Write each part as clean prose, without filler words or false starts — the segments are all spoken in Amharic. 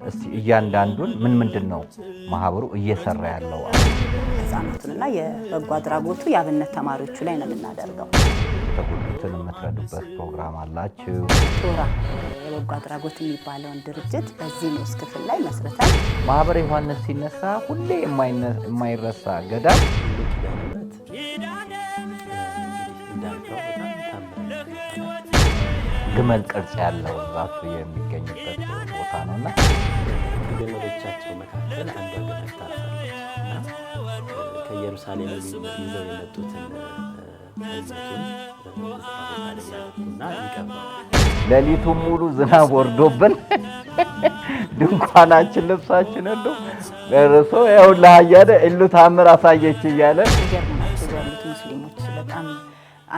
እስቲ እያንዳንዱን ምንድነው ማህበሩ እየሰራ ያለው? ህፃናቱንና የበጎ አድራጎቱ የአብነት ተማሪዎቹ ላይ ነው የምናደርገው። ተጎዱትን የምትረዱበት ፕሮግራም አላችሁ? ቶራ የበጎ አድራጎት የሚባለውን ድርጅት በዚህ ንዑስ ክፍል ላይ መስርተን ማህበረ ዮሐንስ ሲነሳ ሁሌ የማይረሳ ገዳም ግመል ቅርጽ ያለው ዛፍ የሚገኝበት ቦታ ነውና ከገመዶቻቸው መካከል አንዷ ግመል ታርፋለች እና ከኢየሩሳሌም ይዘው የመጡትን እና ይቀርባል። ሌሊቱን ሙሉ ዝናብ ወርዶብን ድንኳናችን ልብሳችን ሁሉ ደርሶ ያው ለሃያደ እሉ ታምር አሳየች እያለ ይገርማቸው ያሉት ሙስሊሞች በጣም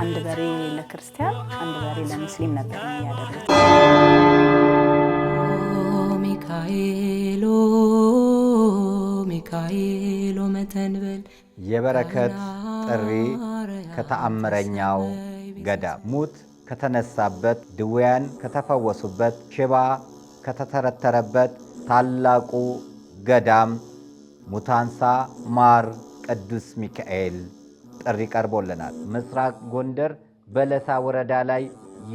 አንድ በሬ ለክርስቲያን አንድ በሬ ለሙስሊም ነበር የሚያደርጉት። ሚካኤሎ መተንበል የበረከት ጥሪ ከተአምረኛው ገዳም ሙት ከተነሳበት፣ ድውያን ከተፈወሱበት፣ ሽባ ከተተረተረበት ታላቁ ገዳም ሙታንሳ ማር ቅዱስ ሚካኤል ጥሪ ቀርቦልናል። ምስራቅ ጎንደር በለሳ ወረዳ ላይ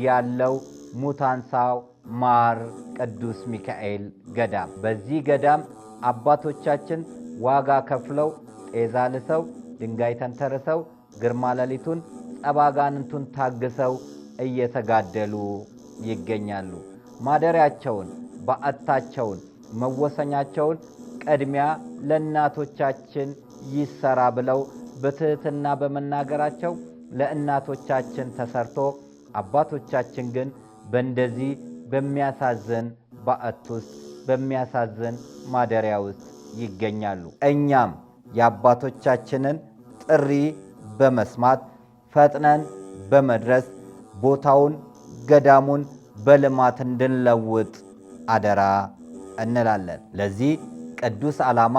ያለው ሙታንሳው ማር ቅዱስ ሚካኤል ገዳም። በዚህ ገዳም አባቶቻችን ዋጋ ከፍለው ጤዛ ልሰው ድንጋይ ተንተርሰው ግርማ ሌሊቱን ጸባጋንንቱን ታግሰው እየተጋደሉ ይገኛሉ። ማደሪያቸውን በዓታቸውን መወሰኛቸውን ቅድሚያ ለእናቶቻችን ይሰራ ብለው በትህትና በመናገራቸው ለእናቶቻችን ተሰርቶ አባቶቻችን ግን በእንደዚህ በሚያሳዝን በዓት ውስጥ በሚያሳዝን ማደሪያ ውስጥ ይገኛሉ። እኛም የአባቶቻችንን ጥሪ በመስማት ፈጥነን በመድረስ ቦታውን ገዳሙን በልማት እንድንለውጥ አደራ እንላለን። ለዚህ ቅዱስ ዓላማ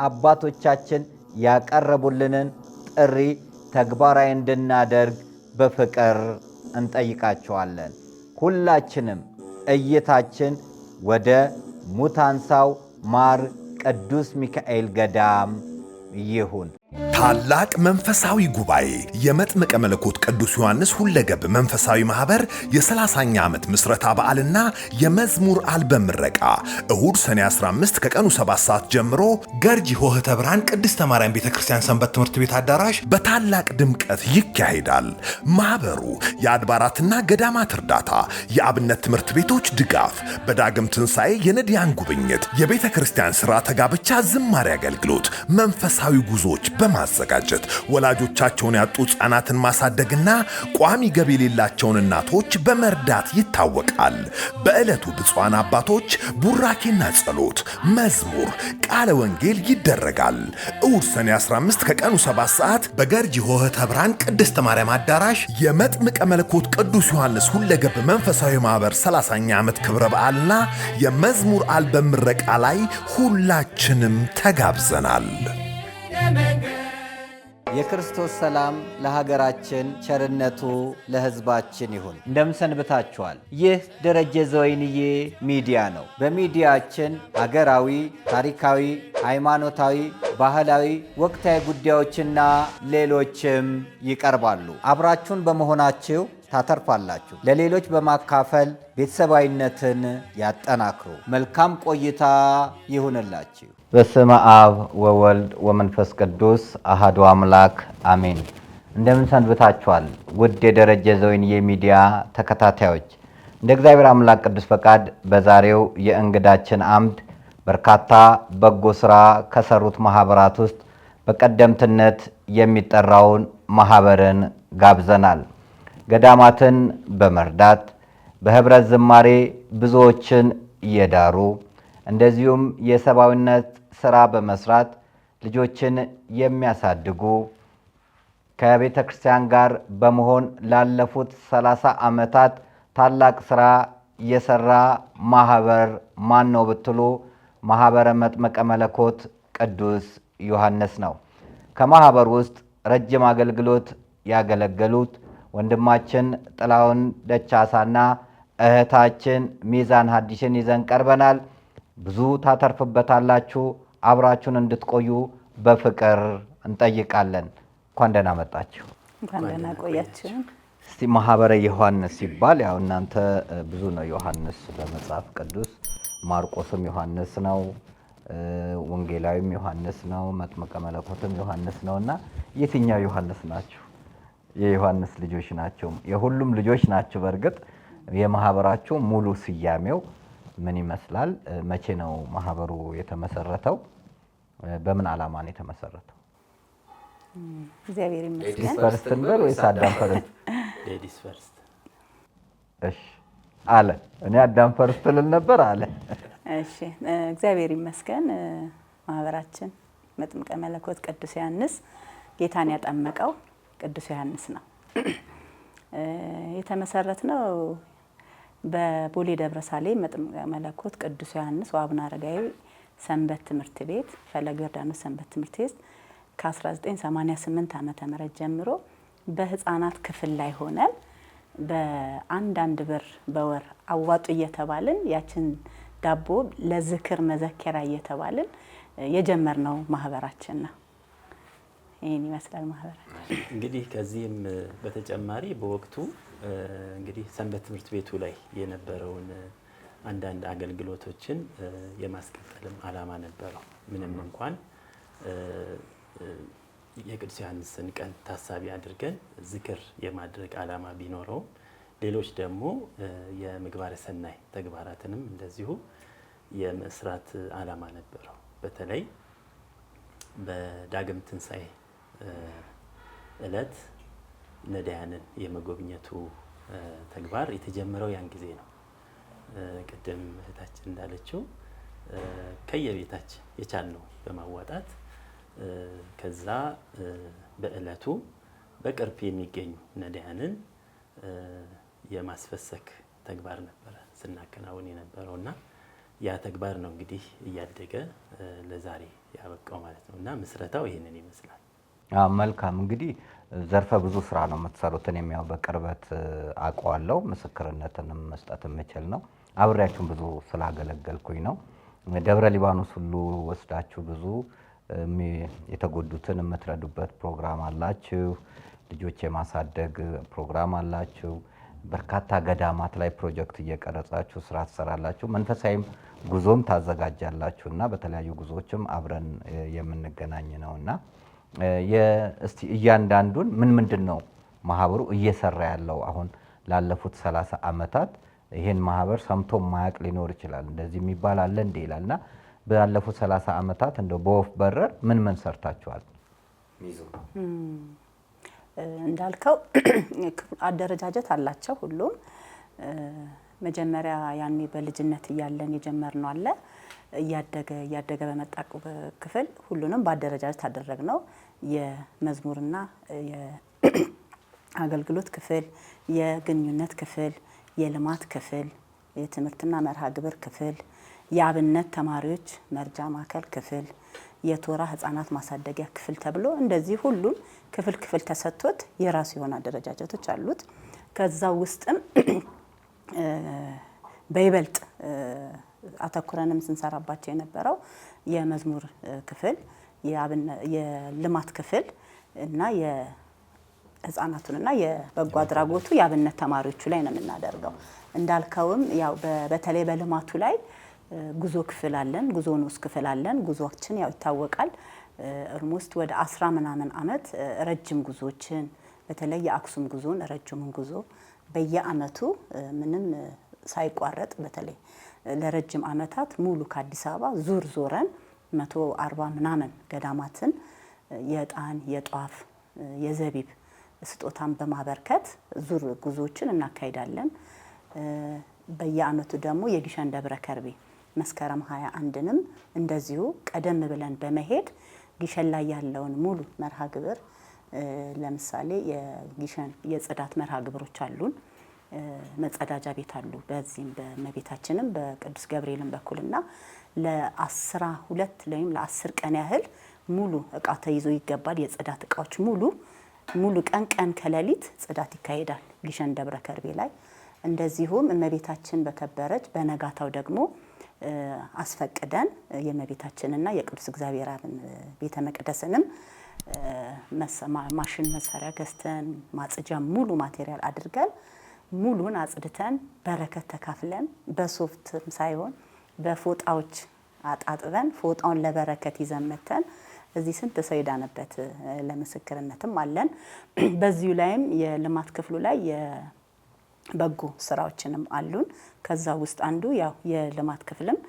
አባቶቻችን ያቀረቡልንን ጥሪ ተግባራዊ እንድናደርግ በፍቅር እንጠይቃቸዋለን። ሁላችንም እይታችን ወደ ሙታንሳው ማር ቅዱስ ሚካኤል ገዳም ይሁን። ታላቅ መንፈሳዊ ጉባኤ የመጥምቀ መለኮት ቅዱስ ዮሐንስ ሁለገብ መንፈሳዊ ማህበር የ30ኛ ዓመት ምስረታ በዓልና የመዝሙር አልበም ምረቃ እሁድ ሰኔ 15 ከቀኑ 7 ሰዓት ጀምሮ ገርጂ ሆህተ ብርሃን ቅድስተ ማርያም ቤተክርስቲያን ሰንበት ትምህርት ቤት አዳራሽ በታላቅ ድምቀት ይካሄዳል። ማህበሩ የአድባራትና ገዳማት እርዳታ፣ የአብነት ትምህርት ቤቶች ድጋፍ፣ በዳግም ትንሣኤ የነዳያን ጉብኝት፣ የቤተክርስቲያን ሥርዓተ ጋብቻ ዝማሬ አገልግሎት፣ መንፈሳዊ ጉዞዎች በማዘጋጀት ወላጆቻቸውን ያጡ ሕፃናትን ማሳደግና ቋሚ ገቢ የሌላቸውን እናቶች በመርዳት ይታወቃል። በዕለቱ ብፁዓን አባቶች ቡራኬና ጸሎት፣ መዝሙር፣ ቃለ ወንጌል ይደረጋል። እሁድ ሰኔ 15 ከቀኑ 7 ሰዓት በገርጂ ሆህተ ብርሃን ቅድስተ ማርያም አዳራሽ የመጥምቀ መለኮት ቅዱስ ዮሐንስ ሁለገብ መንፈሳዊ ማህበር 30ኛ ዓመት ክብረ በዓልና የመዝሙር አልበም ምረቃ ላይ ሁላችንም ተጋብዘናል። የክርስቶስ ሰላም ለሀገራችን፣ ቸርነቱ ለሕዝባችን ይሁን። እንደምሰንብታችኋል። ይህ ደረጀ ዘወይንዬ ሚዲያ ነው። በሚዲያችን ሀገራዊ፣ ታሪካዊ፣ ሃይማኖታዊ፣ ባህላዊ፣ ወቅታዊ ጉዳዮችና ሌሎችም ይቀርባሉ። አብራችሁን በመሆናችሁ ታተርፋላችሁ። ለሌሎች በማካፈል ቤተሰባዊነትን ያጠናክሩ። መልካም ቆይታ ይሁንላችሁ። በስመ አብ ወወልድ ወመንፈስ ቅዱስ አሃዱ አምላክ አሜን። እንደምን ሰንብታችኋል? ውድ የደረጀ ዘወይንዬ ሚዲያ ተከታታዮች፣ እንደ እግዚአብሔር አምላክ ቅዱስ ፈቃድ በዛሬው የእንግዳችን አምድ በርካታ በጎ ስራ ከሰሩት ማህበራት ውስጥ በቀደምትነት የሚጠራውን ማህበርን ጋብዘናል። ገዳማትን በመርዳት በህብረት ዝማሬ ብዙዎችን እየዳሩ እንደዚሁም የሰብአዊነት ስራ በመስራት ልጆችን የሚያሳድጉ ከቤተ ክርስቲያን ጋር በመሆን ላለፉት 30 ዓመታት ታላቅ ስራ የሰራ ማህበር ማን ነው ብትሉ ማህበረ መጥምቀ መለኮት ቅዱስ ዮሐንስ ነው። ከማህበር ውስጥ ረጅም አገልግሎት ያገለገሉት ወንድማችን ጥላውን ደቻሳና እህታችን ሚዛን ሀዲሽን ይዘን ቀርበናል። ብዙ ታተርፍበታላችሁ። አብራችሁን እንድትቆዩ በፍቅር እንጠይቃለን። እንኳን ደህና መጣችሁ። እንኳን ደህና ቆያችሁ። እስቲ ማህበረ ዮሐንስ ሲባል ያው እናንተ ብዙ ነው ዮሐንስ በመጽሐፍ ቅዱስ፣ ማርቆስም ዮሐንስ ነው፣ ወንጌላዊም ዮሐንስ ነው፣ መጥምቀ መለኮትም ዮሐንስ ነውና የትኛው ዮሐንስ ናችሁ? የዮሐንስ ልጆች ናቸው? የሁሉም ልጆች ናቸው። በእርግጥ የማህበራችሁ ሙሉ ስያሜው ምን ይመስላል? መቼ ነው ማህበሩ የተመሰረተው? በምን ዓላማ ነው የተመሰረተው? እግዚአብሔር ይመስገን። ሌዲስ ፈርስት እንበል ወይስ አዳም ፈርስት? ሌዲስ ፈርስት። እሺ አለ። እኔ አዳም ፈርስት ልል ነበር አለ። እሺ እግዚአብሔር ይመስገን። ማህበራችን መጥምቀ መለኮት ቅዱስ ዮሐንስ ጌታን ያጠመቀው ቅዱስ ዮሐንስ ነው። የተመሰረተው በቦሌ ደብረ ሳሌም መጥምቀ መለኮት ቅዱስ ዮሐንስ ወአቡነ አረጋዊ ሰንበት ትምህርት ቤት ፈለገ ዮርዳኖስ ሰንበት ትምህርት ቤት ከ1988 ዓመተ ምህረት ጀምሮ በህፃናት ክፍል ላይ ሆነን በአንዳንድ ብር በወር አዋጡ እየተባልን ያችን ዳቦ ለዝክር መዘከሪያ እየተባልን የጀመርነው ማህበራችን ነው። ይሄን ይመስላል ማህበራችን። እንግዲህ ከዚህም በተጨማሪ በወቅቱ እንግዲህ ሰንበት ትምህርት ቤቱ ላይ የነበረውን አንዳንድ አገልግሎቶችን የማስቀጠልም ዓላማ ነበረው። ምንም እንኳን የቅዱስ ዮሐንስን ቀን ታሳቢ አድርገን ዝክር የማድረግ ዓላማ ቢኖረውም ሌሎች ደግሞ የምግባረ ሰናይ ተግባራትንም እንደዚሁ የመስራት ዓላማ ነበረው። በተለይ በዳግም ትንሣኤ እለት ነዳያንን የመጎብኘቱ ተግባር የተጀመረው ያን ጊዜ ነው። ቅድም እህታችን እንዳለችው ከየቤታችን የቻልነው በማዋጣት ከዛ በእለቱ በቅርብ የሚገኙ ነዳያንን የማስፈሰክ ተግባር ነበረ ስናከናውን የነበረውና ያ ተግባር ነው እንግዲህ እያደገ ለዛሬ ያበቃው ማለት ነው። እና ምስረታው ይሄንን ይመስላል። መልካም። እንግዲህ ዘርፈ ብዙ ስራ ነው የምትሰሩት። እኔም ያው በቅርበት አውቀዋለሁ፣ ምስክርነትንም መስጠት የምችል ነው። አብሬያችሁን ብዙ ስላገለገልኩኝ ነው። ደብረ ሊባኖስ ሁሉ ወስዳችሁ ብዙ የተጎዱትን የምትረዱበት ፕሮግራም አላችሁ። ልጆች የማሳደግ ፕሮግራም አላችሁ። በርካታ ገዳማት ላይ ፕሮጀክት እየቀረጻችሁ ስራ ትሰራላችሁ። መንፈሳዊም ጉዞም ታዘጋጃላችሁ እና በተለያዩ ጉዞዎችም አብረን የምንገናኝ ነውና እስቲ እያንዳንዱን ምንድን ነው ማህበሩ እየሰራ ያለው? አሁን ላለፉት 30 ዓመታት ይሄን ማህበር ሰምቶ ማያቅ ሊኖር ይችላል። እንደዚህ የሚባል አለ እንዴ ይላልና ባለፉት 30 ዓመታት እንደው በወፍ በረር ምን ሰርታችኋል? እንዳልከው አደረጃጀት አላቸው ሁሉም። መጀመሪያ ያኔ በልጅነት እያለን የጀመርነው አለ። እያደገ በመጣ ክፍል ሁሉንም በአደረጃጀት አደረግነው። የመዝሙርና የአገልግሎት ክፍል፣ የግንኙነት ክፍል፣ የልማት ክፍል፣ የትምህርትና መርሃ ግብር ክፍል፣ የአብነት ተማሪዎች መርጃ ማዕከል ክፍል፣ የቶራ ህፃናት ማሳደጊያ ክፍል ተብሎ እንደዚህ ሁሉም ክፍል ተሰጥቶት የራሱ የሆነ አደረጃጀቶች አሉት። ከዛ ውስጥም በይበልጥ አተኩረንም ስንሰራባቸው የነበረው የመዝሙር ክፍል፣ የልማት ክፍል እና የህፃናቱንና የበጎ አድራጎቱ የአብነት ተማሪዎቹ ላይ ነው የምናደርገው። እንዳልከውም ያው በተለይ በልማቱ ላይ ጉዞ ክፍል አለን፣ ጉዞ ንዑስ ክፍል አለን። ጉዞችን ያው ይታወቃል። ኦልሞስት ወደ 10 ምናምን ዓመት ረጅም ጉዞችን በተለይ የአክሱም ጉዞን ረጅሙን ጉዞ በየአመቱ ምንም ሳይቋረጥ በተለይ ለረጅም ዓመታት ሙሉ ከአዲስ አበባ ዞረን 140 ምናምን ገዳማትን የዕጣን፣ የጧፍ፣ የዘቢብ ስጦታን በማበርከት ዙር ጉዞዎችን እናካሂዳለን። በየአመቱ ደግሞ የግሸን ደብረ ከርቤ መስከረም 21ንም እንደዚሁ ቀደም ብለን በመሄድ ግሸን ላይ ያለውን ሙሉ መርሃ ግብር ለምሳሌ የግሸን የጽዳት መርሃ ግብሮች አሉን። መጸዳጃ ቤት አሉ። በዚህም በመቤታችንም በቅዱስ ገብርኤልም በኩልና ለ12 ወይም ለ10 ቀን ያህል ሙሉ እቃ ተይዞ ይገባል። የጽዳት እቃዎች ሙሉ ቀን ከሌሊት ጽዳት ይካሄዳል ግሸን ደብረ ከርቤ ላይ። እንደዚሁም እመቤታችን በከበረች በነጋታው ደግሞ አስፈቅደን የእመቤታችንና የቅዱስ እግዚአብሔር አብን ቤተ መቅደስንም ማሽን መሳሪያ ገዝተን ማጽጃ ሙሉ ማቴሪያል አድርገን ሙሉን አጽድተን በረከት ተካፍለን በሶፍት ሳይሆን በፎጣዎች አጣጥበን ፎጣውን ለበረከት ይዘን መተን እዚህ ስንት ሰው የዳነበት ለምስክርነትም አለን። በዚሁ ላይም የልማት ክፍሉ ላይ የበጎ ስራዎችንም አሉን። ከዛ ውስጥ አንዱ ያው የልማት ክፍልም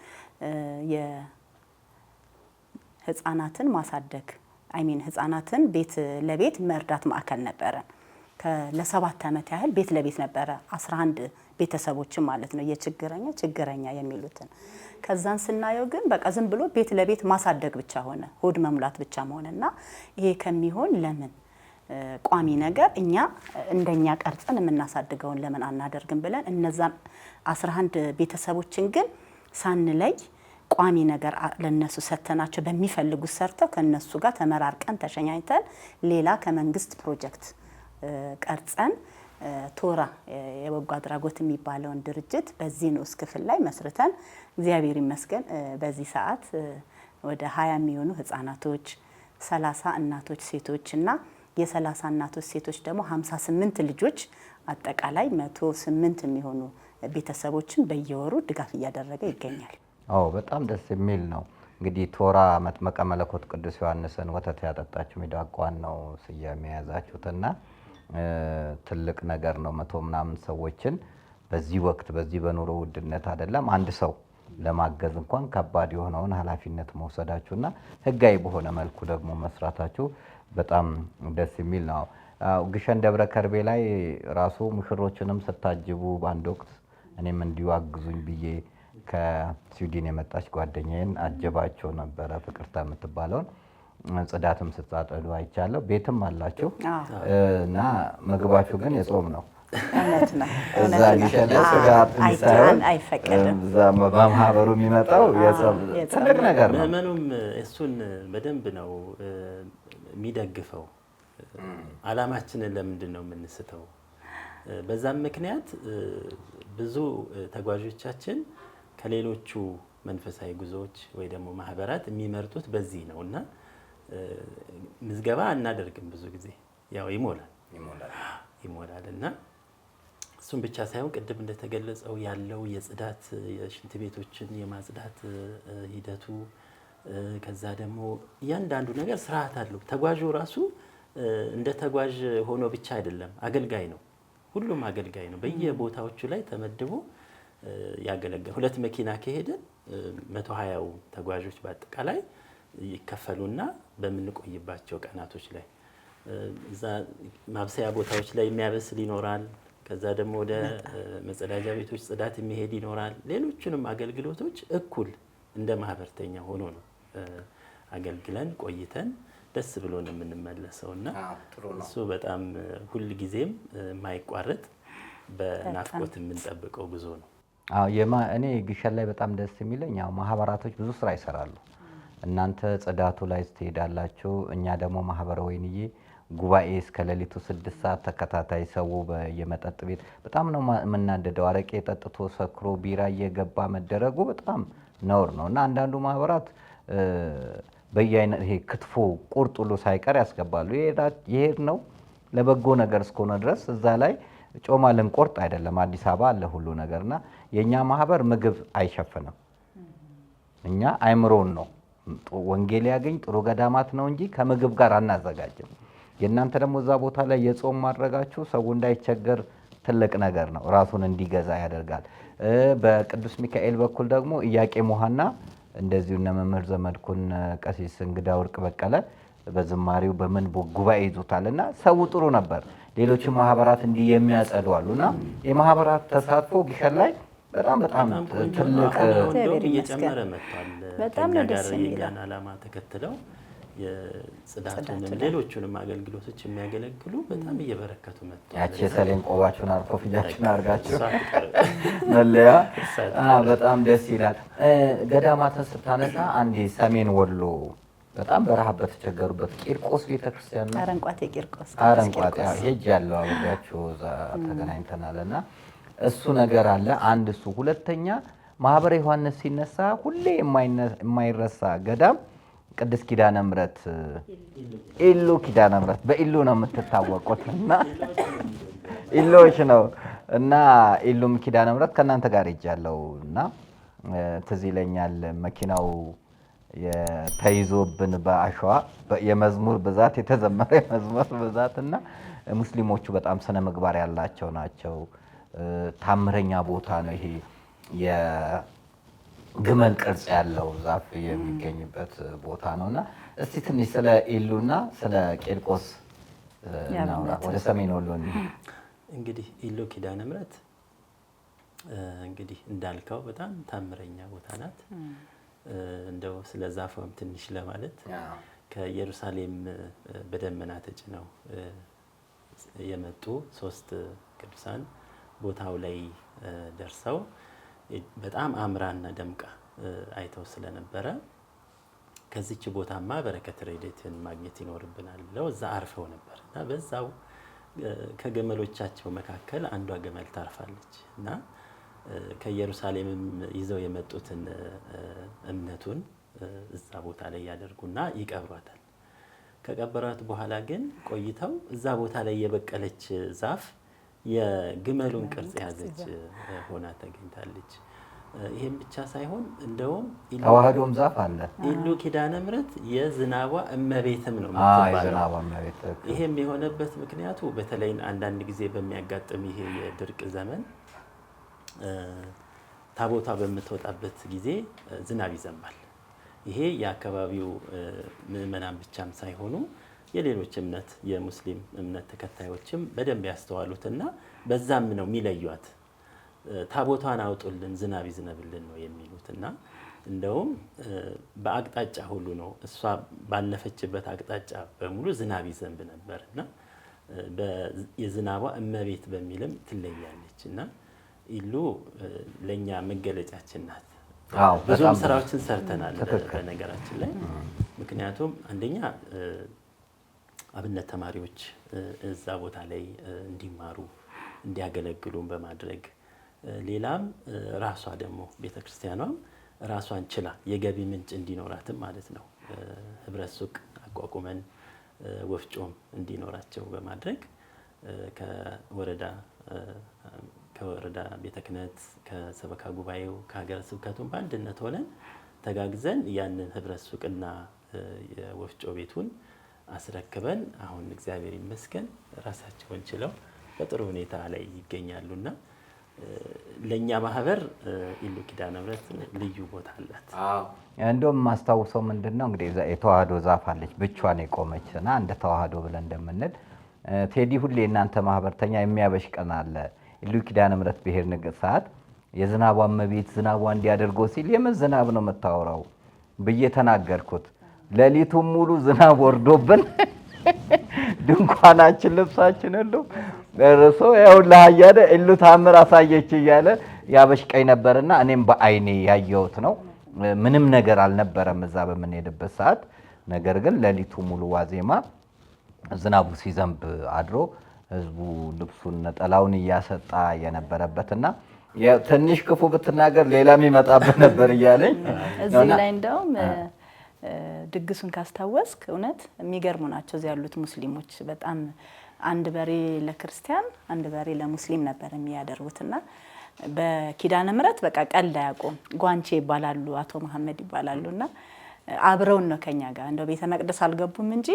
የህፃናትን ማሳደግ ህፃናትን ቤት ለቤት መርዳት ማዕከል ነበረን። ለ7 ዓመት ያህል ቤት ለቤት ነበረ 11 ቤተሰቦችን ማለት ነው ችግረኛ የሚሉትን። ከዛን ስናየው ግን በቃ ዝም ብሎ ቤት ለቤት ማሳደግ ብቻ ሆነ፣ ሆድ መሙላት ብቻ መሆንና ይሄ ከሚሆን ለምን ቋሚ ነገር እኛ እንደኛ ቀርጸን የምናሳድገውን ለምን አናደርግም ብለን እነዛን 11 ቤተሰቦችን ግን ሳንለይ ቋሚ ነገር ለነሱ ሰተናቸው በሚፈልጉት ሰርተው ከነሱ ጋር ተመራርቀን ተሸኛኝተን ሌላ ከመንግስት ፕሮጀክት ቀርጸን ቶራ የበጎ አድራጎት የሚባለውን ድርጅት በዚህ ንዑስ ክፍል ላይ መስርተን እግዚአብሔር ይመስገን በዚህ ሰዓት ወደ 20 የሚሆኑ ህፃናቶች 30 እናቶች ሴቶች እና የ30 እናቶች ሴቶች ደግሞ 58 ልጆች አጠቃላይ 108 የሚሆኑ ቤተሰቦችን በየወሩ ድጋፍ እያደረገ ይገኛል። አዎ በጣም ደስ የሚል ነው። እንግዲህ ቶራ መጥምቀ መለኮት ቅዱስ ዮሐንስን ወተት ያጠጣችሁ ሚዳቋን ነው ስያሜ የያዛችሁትና ትልቅ ነገር ነው። 100 ምናምን ሰዎችን በዚህ ወቅት በዚህ በኑሮ ውድነት አይደለም አንድ ሰው ለማገዝ እንኳን ከባድ የሆነውን ኃላፊነት መውሰዳችሁና ህጋዊ በሆነ መልኩ ደግሞ መስራታችሁ በጣም ደስ የሚል ነው። ግሸን ደብረ ከርቤ ላይ ራሱ ሙሽሮችንም ስታጅቡ በአንድ ወቅት እኔም እንዲሁ አግዙኝ ብዬ ከስዊድን የመጣች ጓደኛዬን አጀባቸው ነበረ። ፍቅርታ የምትባለውን ጽዳትም ስታጠዱ አይቻለሁ። ቤትም አላችሁ እና ምግባችሁ ግን የጾም ነው። እውነት ነው። እዛ ግሸን ጽዳት ሳይሆን አይፈቀድም። እዛ በማህበሩ የሚመጣው የጾም ትልቅ ነገር ነው። ምእመኑም እሱን በደንብ ነው የሚደግፈው። አላማችንን ለምንድን ነው የምንስተው? በዛም ምክንያት ብዙ ተጓዦቻችን ከሌሎቹ መንፈሳዊ ጉዞዎች ወይ ደግሞ ማህበራት የሚመርጡት በዚህ ነው እና ምዝገባ አናደርግም። ብዙ ጊዜ ያው ይሞላል እና እሱም ብቻ ሳይሆን ቅድም እንደተገለጸው ያለው የጽዳት የሽንት ቤቶችን የማጽዳት ሂደቱ ከዛ ደግሞ እያንዳንዱ ነገር ስርዓት አለው። ተጓዡ ራሱ እንደ ተጓዥ ሆኖ ብቻ አይደለም፣ አገልጋይ ነው። ሁሉም አገልጋይ ነው። በየቦታዎቹ ላይ ተመድቦ ያገለግላል። 2 መኪና ከሄደ 120 ተጓዦች በአጠቃላይ ይከፈሉና በምንቆይባቸው ቀናቶች ላይ እዛ ማብሰያ ቦታዎች ላይ የሚያበስል ይኖራል። ከዛ ደግሞ ወደ መጸዳጃ ቤቶች ጽዳት የሚሄድ ይኖራል። ሌሎቹንም አገልግሎቶች እኩል እንደ ማህበርተኛ ሆኖ ነው አገልግለን ቆይተን ደስ ብሎን የምንመለሰውና እሱ በጣም ሁል ጊዜም የማይቋረጥ በናፍቆት የምንጠብቀው ጉዞ ነው። እኔ ግሸን ላይ በጣም ደስ የሚለኝ ያው ማህበራቶች ብዙ ስራ ይሰራሉ። እናንተ ጽዳቱ ላይ ትሄዳላችሁ፣ እኛ ደግሞ ማህበረ ወይንዬ ጉባኤ እስከ ሌሊቱ 6 ሰዓት ተከታታይ ሰው በየመጠጥ ቤት በጣም ነው የምናደደው። አረቄ ጠጥቶ ሰክሮ ቢራ እየገባ መደረጉ በጣም ነውር ነው እና አንዳንዱ ማህበራት በየአይነት ይሄ ክትፎ ቁርጥ ሁሉ ሳይቀር ያስገባሉ። ይሄድ ነው ለበጎ ነገር እስከሆነ ድረስ እዛ ላይ ጮማ ልንቆርጥ አይደለም። አዲስ አበባ አለ ሁሉ ነገርና የኛ ማህበር ምግብ አይሸፍንም። እኛ አይምሮን ነው ወንጌል ያገኝ ጥሩ ገዳማት ነው እንጂ ከምግብ ጋር አናዘጋጅም። የእናንተ ደግሞ እዛ ቦታ ላይ የጾም ማድረጋችሁ ሰው እንዳይቸገር ትልቅ ነገር ነው። ራሱን እንዲገዛ ያደርጋል። በቅዱስ ሚካኤል በኩል ደግሞ ኢያቄም ውሃና እንደዚሁ እነ መምህር ዘመድኩን ቀሲስ እንግዳ ወርቅ በቀለ በዝማሬው በምን ጉባኤ ይዙታልና ሰው ጥሩ ነበር። ሌሎች ማህበራት እንዲህ የሚያጸዱ አሉና የማህበራት ተሳትፎ ግሸን ላይ በጣም ትልቅ እየጨመረ መጥቷል። በጣም ደስ የሚል የኛን ዓላማ ተከትለው የጽዳቱንም ሌሎቹንም አገልግሎቶች የሚያገለግሉ በጣም እየበረከቱ መጥቷል። ያቺ ሰሌን ቆባችሁን አርፎ ፊታችሁን አርጋችሁ መለያ በጣም ደስ ይላል። ገዳማትን ስታነሳ አንዴ ሰሜን ወሎ በጣም በረሃብ በተቸገሩበት ቂርቆስ ቤተክርስቲያን ነው። አረንቋቴ ቂርቆስ ሄጅ ያለው አብዳችሁ እዛ ተገናኝተናልና እሱ ነገር አለ። አንድ እሱ ሁለተኛ ማህበረ ዮሐንስ ሲነሳ ሁሌ የማይረሳ ገዳም ቅድስት ኪዳነ ምሕረት ኢሉ ኪዳነ ምሕረት በኢሉ ነው የምትታወቁት እና ኢሉዎች ነው እና ኢሉም ኪዳነ ምሕረት ከእናንተ ጋር ሄጃለሁ እና ትዝ ይለኛል መኪናው ተይዞብን በአሸዋ የመዝሙር ብዛት የተዘመረ የመዝሙር ብዛትና ሙስሊሞቹ በጣም ስነ ምግባር ያላቸው ናቸው። ታምረኛ ቦታ ነው ይሄ የግመል ቅርጽ ያለው ዛፍ የሚገኝበት ቦታ ነውና እስቲ ትንሽ ስለ ኢሉና ስለ ቂርቆስ እናውራ። ወደ ሰሜን ወሎ እንግዲህ ኢሉ ኪዳነ ምሕረት እንግዲህ እንዳልከው በጣም ታምረኛ ቦታ ናት። እንደው ስለ ዛፏም ትንሽ ለማለት ከኢየሩሳሌም በደመና ተጭነው የመጡ 3 ቅዱሳን ቦታው ላይ ደርሰው በጣም አምራና ደምቃ አይተው ስለነበረ ከዚች ቦታማ በረከት ረድኤትን ማግኘት ይኖርብናል ብለው እዛ አርፈው ነበር እና በዛው ከገመሎቻቸው መካከል አንዷ ገመል ታርፋለች እና ከኢየሩሳሌም ይዘው የመጡትን እምነቱን እዛ ቦታ ላይ ያደርጉና ይቀብሯታል። ከቀበሯት በኋላ ግን ቆይተው እዛ ቦታ ላይ የበቀለች ዛፍ የግመሉን ቅርጽ ያዘች ሆና ተገኝታለች። ይሄም ብቻ ሳይሆን እንደውም ተዋህዶም ዛፍ አለ። ኢሉ ኪዳነ ምሕረት የዝናቧ እመቤትም ነው የምትባለው። ይሄም የሆነበት ምክንያቱ በተለይ አንዳንድ ጊዜ በሚያጋጥም ይሄ የድርቅ ዘመን ታቦቷ በምትወጣበት ጊዜ ዝናብ ይዘንባል። ይሄ የአካባቢው ምዕመናን ብቻም ሳይሆኑ የሌሎች እምነት የሙስሊም እምነት ተከታዮችም በደንብ ያስተዋሉትና በዛም ነው የሚለዩት። ታቦቷን አውጡልን ዝናብ ይዝነብልን ነው የሚሉትና እንደውም በአቅጣጫ ሁሉ ነው እሷ ባለፈችበት አቅጣጫ በሙሉ ዝናብ ይዘንብ ነበርና የዝናቧ እመቤት በሚልም ትለያለችና ኢሉ ለኛ መገለጫችን ናት። ብዙ ስራዎችን ሰርተናል በነገራችን ላይ። ምክንያቱም አንደኛ አብነት ተማሪዎች እዛ ቦታ ላይ እንዲማሩ እንዲያገለግሉን በማድረግ ሌላም ራሷ ደግሞ ቤተክርስቲያኗም ራሷን ችላ የገቢ ምንጭ እንዲኖራትም ማለት ነው ህብረት ሱቅ አቋቁመን ወፍጮም እንዲኖራቸው በማድረግ ከወረዳ ቤተ ክህነት ከሰበካ ጉባኤው ከሀገረ ስብከቱን በአንድነት ሆነን ተጋግዘን ያንን ህብረት ሱቅና የወፍጮ ቤቱን አስረክበን አሁን እግዚአብሔር ይመስገን ራሳቸውን ችለው በጥሩ ሁኔታ ላይ ይገኛሉና ለኛ ማህበር ኢሉ ኪዳነ ምሕረት ልዩ ቦታ አላት። እንደውም ማስታውሰው ምንድነው እንግዲህ የተዋህዶ ዛፍ አለች ብቻዋን የቆመችና እንደ ተዋህዶ ብለን እንደምንል ቴዲ ሁሌ እናንተ ማህበርተኛ የሚያበሽቀን አለ። ኢሉ ኪዳነ ምሕረት ብሄር ሰዓት የዝናቧ እመቤት ዝናቧ እንዲያደርገው ሲል የምን ዝናብ ነው የምታወራው ብዬ ተናገርኩት። ሌሊቱን ሙሉ ዝናብ ወርዶብን ድንኳናችን ልብሳችን ሁሉ ደርሶ ያው ለሃያደ ኢሉ ታምር አሳየች እያለ ያበሽቀኝ ነበርና እኔም በአይኔ ያየሁት ነው። ምንም ነገር አልነበረም እዛ በምንሄድበት ሰዓት። ነገር ግን ሌሊቱ ሙሉ ዋዜማ ዝናቡ ሲዘንብ አድሮ ህዝቡ ልብሱን ነጠላውን እያሰጣ የነበረበትና ትንሽ ክፉ ብትናገር ሌላም ይመጣበት ነበር እያለኝ እዚህ ላይ እንደውም ድግሱን ካስታወስክ እውነት የሚገርሙ ናቸው እዚህ ያሉት ሙስሊሞች። በጣም አንድ በሬ ለክርስቲያን አንድ በሬ ለሙስሊም ነበር የሚያደርጉትና በኪዳነ ምሕረት በቃ ቀልድ አያውቁም። ጓንቼ ይባላሉ፣ አቶ መሐመድ ይባላሉና አብረውን ነው ከኛ ጋር እንደው ቤተ መቅደስ አልገቡም እንጂ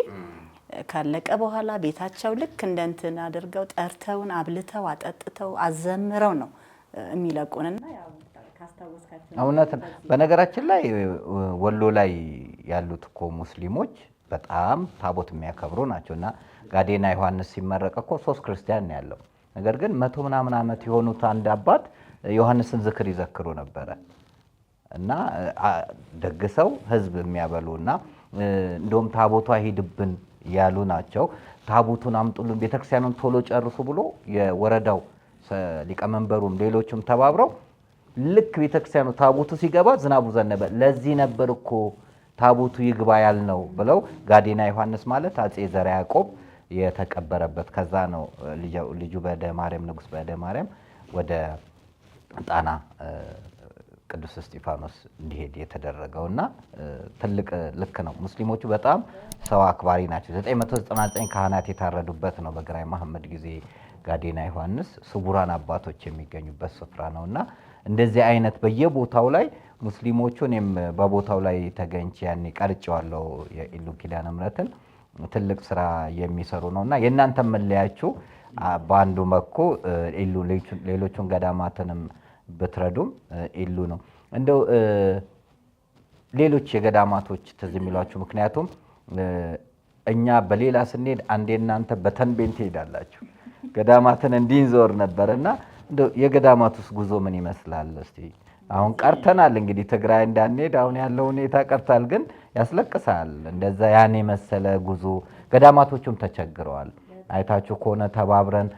ካለቀ በኋላ ቤታቸው ልክ እንደንትን አድርገው ጠርተውን አብልተው አጠጥተው አዘምረው ነው የሚለቁንና ያው ካስታወስካችሁ እውነት። በነገራችን ላይ ወሎ ላይ ያሉት እኮ ሙስሊሞች በጣም ታቦት የሚያከብሩ ናቸውና ጋዴና ዮሐንስ ሲመረቅ እኮ 3 ክርስቲያን ነው ያለው። ነገር ግን 100 ምናምን ዓመት የሆኑት አንድ አባት ዮሐንስን ዝክር ይዘክሩ ነበረ እና ደግሰው ህዝብ የሚያበሉና እንደውም ታቦቷ ሂድብን ያሉ ናቸው። ታቦቱን አምጡልን ቤተክርስቲያኑን ቶሎ ጨርሱ ብሎ የወረዳው ሊቀመንበሩም ሌሎችም ተባብረው ልክ ቤተክርስቲያኑ ታቦቱ ሲገባ ዝናቡ ዘነበ። ለዚህ ነበር እኮ ታቦቱ ይግባ ያልነው ብለው ጋዴና ዮሐንስ ማለት አጼ ዘርዓ ያዕቆብ የተቀበረበት ከዛ ነው ልጁ በደ ማርያም ንጉስ በደ ማርያም ወደ ጣና ቅዱስ እስጢፋኖስ እንዲሄድ የተደረገውና ትልቅ ልክ ነው። ሙስሊሞቹ በጣም ሰው አክባሪ ናቸው። 999 ካህናት የታረዱበት ነው በግራኝ መሐመድ ጊዜ ጋዴና ዮሐንስ ስቡራን አባቶች የሚገኙበት ስፍራ ነውና እንደዚህ አይነት በየቦታው ላይ ሙስሊሞቹ እኔም በቦታው ላይ ተገኝቼ ያኔ ቀርጬዋለሁ የኢሉ ኪዳነ ምሕረትን ትልቅ ስራ የሚሰሩ ነውና የእናንተ መለያችሁ በአንዱ መኮ ኢሉ ሌሎቹን ገዳማትንም በትረዱም ኢሉ ነው። እንደው ሌሎች የገዳማቶች ትዝ የሚሏችሁ ምክንያቱም እኛ በሌላ ስንሄድ አንዴ እናንተ በተንቤን ትሄዳላችሁ ገዳማትን እንዲንዞር ነበርና እንደው የገዳማቱስ ጉዞ ምን ይመስላል? እስቲ አሁን ቀርተናል እንግዲህ ትግራይ እንዳንሄድ አሁን ያለው ሁኔታ ቀርታል፣ ግን ያስለቅሳል። እንደዛ ያኔ መሰለ ጉዞ ገዳማቶቹም ተቸግረዋል። አይታችሁ ከሆነ ተባብረን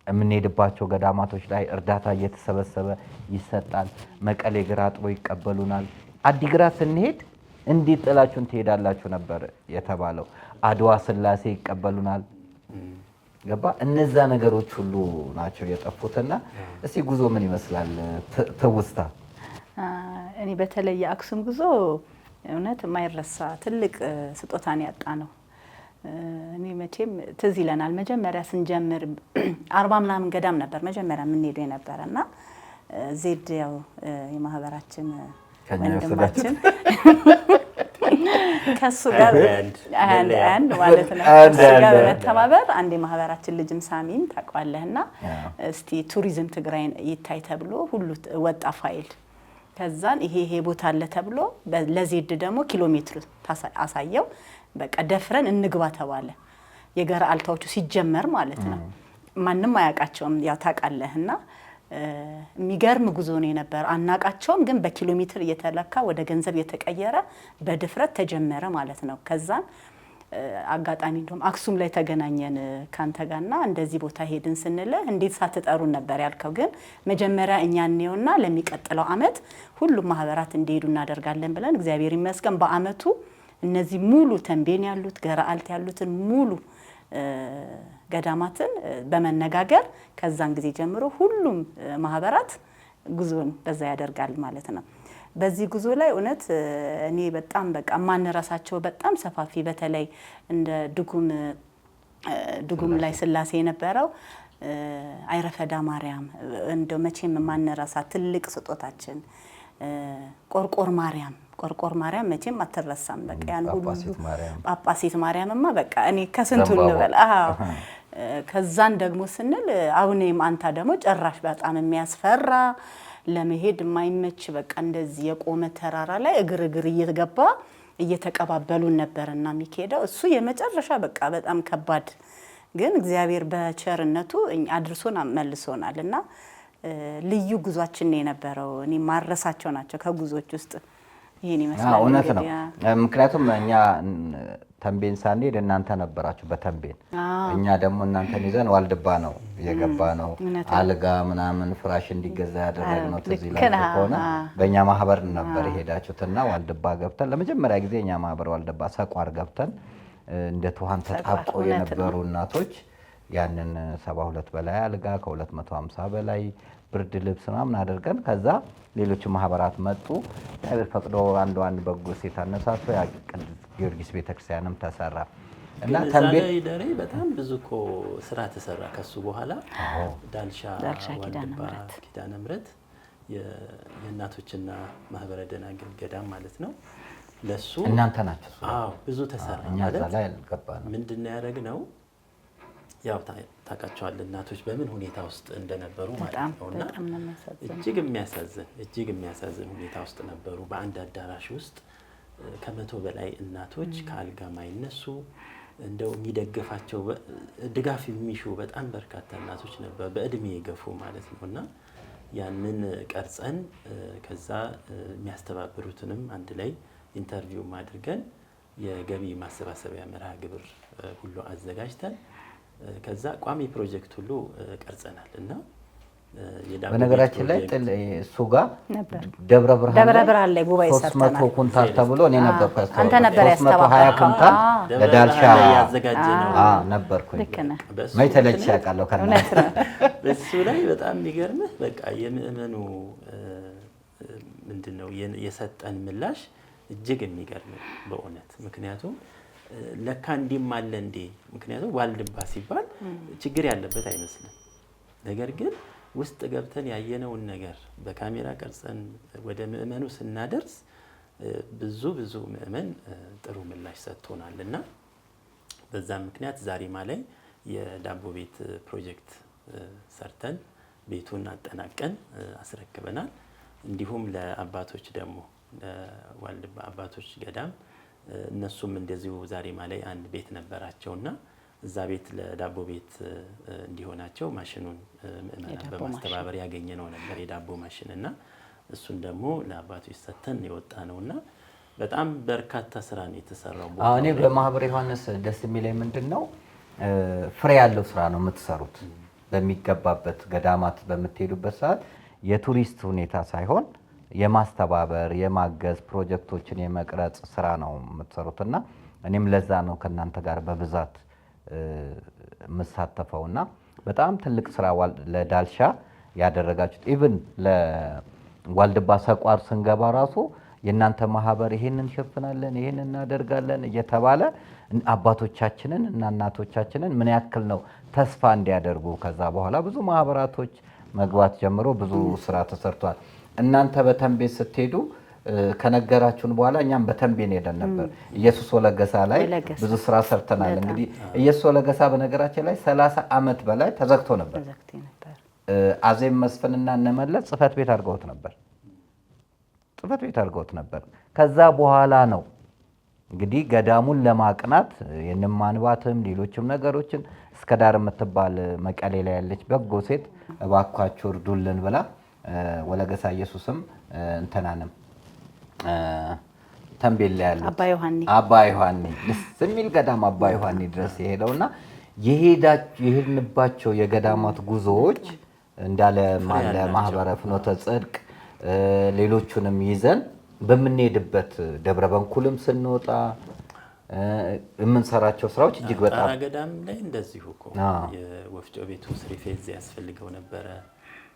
የምንሄድባቸው ገዳማቶች ላይ እርዳታ እየተሰበሰበ ይሰጣል። መቀሌ ግራ አጥቦ ይቀበሉናል። አዲግራት ስንሄድ እንዴት ጥላችሁን ትሄዳላችሁ ነበር የተባለው። አድዋ ስላሴ ይቀበሉናል። ገባ እነዛ ነገሮች ሁሉ ናቸው የጠፉትና እስቲ ጉዞ ምን ይመስላል ትውስታ? እኔ በተለይ የአክሱም ጉዞ እውነት የማይረሳ ትልቅ ስጦታን ያጣ ነው። እኔ መቼም ትዝ ይለናል መጀመሪያ ስንጀምር 40 ምናምን ገዳም ነበር መጀመሪያ የምንሄደው የነበረና ዜድ ያው የማህበራችን ወንድማችን ከሱ ጋር አንድ ማለት ነው ከሱ ጋር በመተባበር አንድ የማህበራችን ልጅም ሳሚን ታውቀዋለህና እስቲ ቱሪዝም ትግራይን ይታይ ተብሎ ሁሉ ወጣ ፋይል ከዛን ይሄ ቦታ አለ ተብሎ ለዜድ ደግሞ ኪሎሜትር አሳየው። በቃ ደፍረን እንግባ ተባለ። የገራ አልታዎቹ ሲጀመር ማለት ነው ማንንም አያውቃቸውም ያው ታውቃለህና የሚገርም ጉዞ ነው የነበር። አናቃቸውም ግን በኪሎሜትር እየተለካ ወደ ገንዘብ የተቀየረ በድፍረት ተጀመረ ማለት ነው። ከዛን አጋጣሚ እንደውም አክሱም ላይ ተገናኘን ካንተ ጋርና እንደዚህ ቦታ ሄድን ስንል እንዴት ሳትጠሩን ነበር ያልከው። ግን መጀመሪያ እኛን ነውና ለሚቀጥለው አመት ሁሉም ማህበራት እንዲሄዱ እናደርጋለን ብለን እግዚአብሔር ይመስገን በአመቱ እነዚህ ሙሉ ተንቤን ያሉት ገራአልት ያሉትን ሙሉ ገዳማትን በመነጋገር ከዛን ጊዜ ጀምሮ ሁሉም ማህበራት ጉዞን በዛ ያደርጋል ማለት ነው። በዚህ ጉዞ ላይ እውነት እኔ በጣም በቃ ማንራሳቸው በጣም ሰፋፊ በተለይ እንደ ድጉም ላይ ስላሴ የነበረው አይረፈዳ ማርያም እንደው መቼም ማንራሳ ትልቅ ስጦታችን ቆርቆር ማርያም መቼም አትረሳም። በቃ ያን ሁሉ ጳጳሲት ማርያምማ በቃ እኔ ከስንቱ ልበል። ከዛን ደግሞ ስንል አሁንም አንታ ደግሞ ጭራሽ በጣም የሚያስፈራ ለመሄድ የማይመች በቃ እንደዚህ የቆመ ተራራ ላይ እግር እየተገባ እየተቀባበሉን ነበርና የሚሄደው እሱ የመጨረሻ በቃ በጣም ከባድ ግን እግዚአብሔር በቸርነቱ አድርሶና መልሶናልና ልዩ ጉዟችን ነው የነበረው። እኔ ማረሳቸው ናቸው ከጉዞች ውስጥ ይሄን ይመስላል። እውነት ነው። ምክንያቱም እኛ ተንቤን ሳንሄድ እናንተ ነበራችሁ በተንቤን እኛ ደግሞ እናንተን ይዘን ዋልድባ ነው የገባ ነው። አልጋ ምናምን ፍራሽ እንዲገዛ ያደረግነው ትዝ ይላል ከሆነ በእኛ ማህበር ነበር የሄዳችሁትና ዋልድባ ገብተን ለመጀመሪያ ጊዜ እኛ ማህበር ዋልድባ ሰቋር ገብተን እንደ ትኋን ተጣብቆ የነበሩ እናቶች ያንን 72 በላይ አልጋ ከ250 በላይ ብርድ ልብስ ምናምን አድርገን ከዛ ሌሎች ማህበራት መጡ። እግዚአብሔር ፈቅዶ አንድ በጎ ሴት አነሳስቶ ያ ቅዱስ ጊዮርጊስ ቤተክርስቲያንም ተሰራ እና ተንቤን ደሬ በጣም ብዙ እኮ ስራ ተሰራ። ከሱ በኋላ ዳልሻ ኪዳነ ምሕረት የእናቶችና ማህበረ ደናግል ገዳም ማለት ነው። ለሱ እናንተ ናችሁ። ብዙ ተሰራ ማለት እኛ ላይ አልገባንም። ምንድነው ያደረግነው? ያው ታውቃቸዋለህ እናቶች በምን ሁኔታ ውስጥ እንደነበሩ ማለት ነውና እጅግ የሚያሳዝን ሁኔታ ውስጥ ነበሩ። በአንድ አዳራሽ ውስጥ ከ100 በላይ እናቶች ከአልጋ ማይነሱ እንደው የሚደግፋቸው ድጋፍ የሚሹ በጣም በርካታ እናቶች ነበሩ በእድሜ የገፉ ማለት ነውና ያንን ቀርጸን ከዛ የሚያስተባብሩትንም አንድ ላይ ኢንተርቪው አድርገን የገቢ ማሰባሰቢያ መርሃ ግብር ሁሉ አዘጋጅተን ከዛ ቋሚ ፕሮጀክት ሁሉ ቀርጸናል እና በነገራችን ላይ እሱ ጋር ደብረ ብርሃን ላይ ጉባኤ ሰርተናል። 300 ኩንታል ተብሎ እኔ ነበር ፓስተር አንተ ነበር ያስተባበርከው 320 ኩንታል ለዳልሻ ያዘጋጀነው ነበርኩኝ። ማይተለች ያቃለው ከነ በሱ ላይ በጣም የሚገርምህ በቃ የምእመኑ ምንድነው የሰጠን ምላሽ እጅግ የሚገርም በእውነት ምክንያቱም ለካ እንዲህም አለ እንዴ ምክንያቱም ዋልድባ ሲባል ችግር ያለበት አይመስልም ነገር ግን ውስጥ ገብተን ያየነውን ነገር በካሜራ ቀርጸን ወደ ምእመኑ ስናደርስ ብዙ ምእመን ጥሩ ምላሽ ሰጥቶናልና በዛ ምክንያት ዛሬማ ላይ የዳቦ ቤት ፕሮጀክት ሰርተን ቤቱን አጠናቀን አስረክበናል እንዲሁም ለአባቶች ደግሞ ለዋልድባ አባቶች ገዳም እነሱም እንደዚሁ ዛሬማ ላይ አንድ ቤት ነበራቸውና እዛ ቤት ለዳቦ ቤት እንዲሆናቸው ማሽኑን ምእመናን በማስተባበር ያገኘነው ነበር የዳቦ ማሽንና እሱን ደግሞ ለአባቶች ሰተን የወጣ ነውና በጣም በርካታ ስራ ነው የተሰራው እኔ በማህበር ዮሐንስ ደስ የሚለኝ ምንድነው ፍሬ ያለው ስራ ነው የምትሰሩት በሚገባበት ገዳማት በምትሄዱበት ሰዓት የቱሪስት ሁኔታ ሳይሆን የማስተባበር የማገዝ ፕሮጀክቶችን የመቅረጽ ስራ ነው የምትሰሩትና እኔም ለዛ ነው ከናንተ ጋር በብዛት መሳተፈውና በጣም ትልቅ ስራ ለዳልሻ ያደረጋችሁት ኢቭን ለዋልድባ ሰቋር ስንገባ ራሱ የናንተ ማህበር ይሄንን ሸፍናለን ይሄንን እናደርጋለን እየተባለ አባቶቻችንን እና እናቶቻችንን ምን ያክል ነው ተስፋ እንዲያደርጉ ከዛ በኋላ ብዙ ማህበራቶች መግባት ጀምሮ ብዙ ስራ ተሰርቷል እናንተ በተንቤት ስትሄዱ ከነገራችሁን በኋላ እኛም በተንቤን ሄደን ነበር ኢየሱስ ወለገሳ ላይ ብዙ ስራ ሰርተናል እንግዲህ ኢየሱስ ወለገሳ በነገራችን ላይ 30 አመት በላይ ተዘግቶ ነበር አዜም መስፍንና እነመለስ ጽፈት ቤት አድርገውት ነበር ከዛ በኋላ ነው እንግዲህ ገዳሙን ለማቅናት የነማንባትም ሌሎችም ነገሮችን እስከ ዳር የምትባል መቀሌ ላይ ያለች በጎ ሴት እባካችሁ እርዱልን ብላ ወለገሳ ኢየሱስም እንተናንም ተንቤል ላይ ያለው አባ ዮሐኒ ደስ የሚል ገዳም አባ ዮሐኒ ድረስ የሄደውና የሄድንባቸው የገዳማት ጉዞዎች እንዳለ ማህበረ ፍኖተ ጽድቅ ሌሎቹንም ይዘን በምንሄድበት ደብረ በንኩልም ስንወጣ የምንሰራቸው ስራዎች እጅግ በጣም ገዳም ላይ እንደዚሁ እኮ የወፍጮ ቤቱ ስሪፌዝ ያስፈልገው ነበረ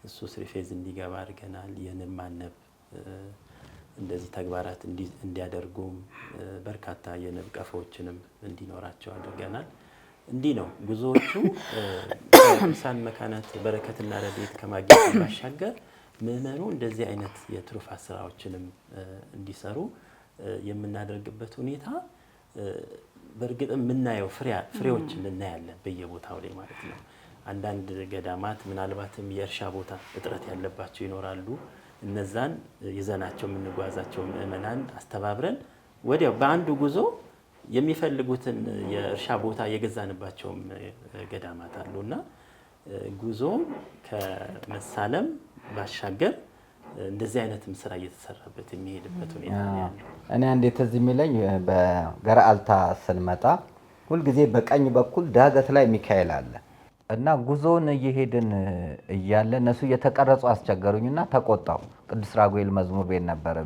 እሱ ስሪፌዝ እንዲገባ አድርገናል የንብ ማነብ እንደዚህ ተግባራት እንዲያደርጉም በርካታ የንብ ቀፎዎችንም እንዲኖራቸው አድርገናል እንዲህ ነው ጉዞዎቹ ከቅዱሳን መካናት በረከትና ረድኤት ከማግኘት ባሻገር ምእመኑ እንደዚህ አይነት የትሩፋት ስራዎችንም እንዲሰሩ የምናደርግበት ሁኔታ በእርግጥም የምናየው ፍሬዎችን እናያለን በየቦታው ላይ ማለት ነው አንዳንድ ገዳማት ምናልባትም የእርሻ ቦታ እጥረት ያለባቸው ይኖራሉ እነዛን ይዘናቸው የምንጓዛቸው ምእመናን አስተባብረን ወዲያው በአንዱ ጉዞ የሚፈልጉትን የእርሻ ቦታ የገዛንባቸው ገዳማት አሉና ጉዞ ከመሳለም ባሻገር እንደዚህ አይነትም ስራ እየተሰራበት የሚሄድበት ሁኔታ ነው ያለው እኔ እንዴት እዚህ የሚለኝ በገራልታ ስንመጣ ሁሉ ጊዜ በቀኝ በኩል ዳገት ላይ ሚካኤል አለ እና ጉዞን እየሄድን እያለ እነሱ እየተቀረጹ አስቸገሩኝና ተቆጣው ቅዱስ ራጉኤል መዝሙር ቤት ነበር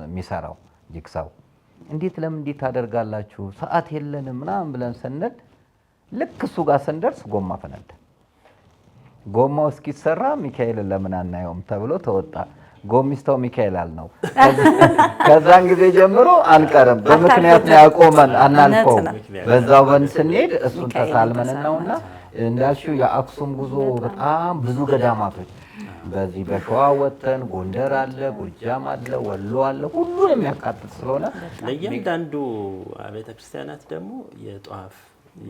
የሚሰራው ጂክሳው እንዴት ለምን እንዴት ታደርጋላችሁ ሰዓት የለንም ምናምን ብለን ስንል ልክ እሱ ጋር ስንደርስ ጎማ ፈነደ ጎማው እስኪሰራ ሚካኤል ለምን አናየውም ተብሎ ተወጣ ጎሚስታው ሚካኤል አልነው ከዛን ጊዜ ጀምሮ አንቀርም በምክንያት ነው ያቆመን አናልፈው በዛው ስንሄድ እሱን ተሳልመን ነውና እንዳልሽው የአክሱም ጉዞ በጣም ብዙ ገዳማቶች በዚህ በሸዋ ወተን ጎንደር አለ ጎጃም አለ ወሎ አለ ሁሉንም የሚያካትት ስለሆነ ለእያንዳንዱ አብያተ ክርስቲያናት ደግሞ የጧፍ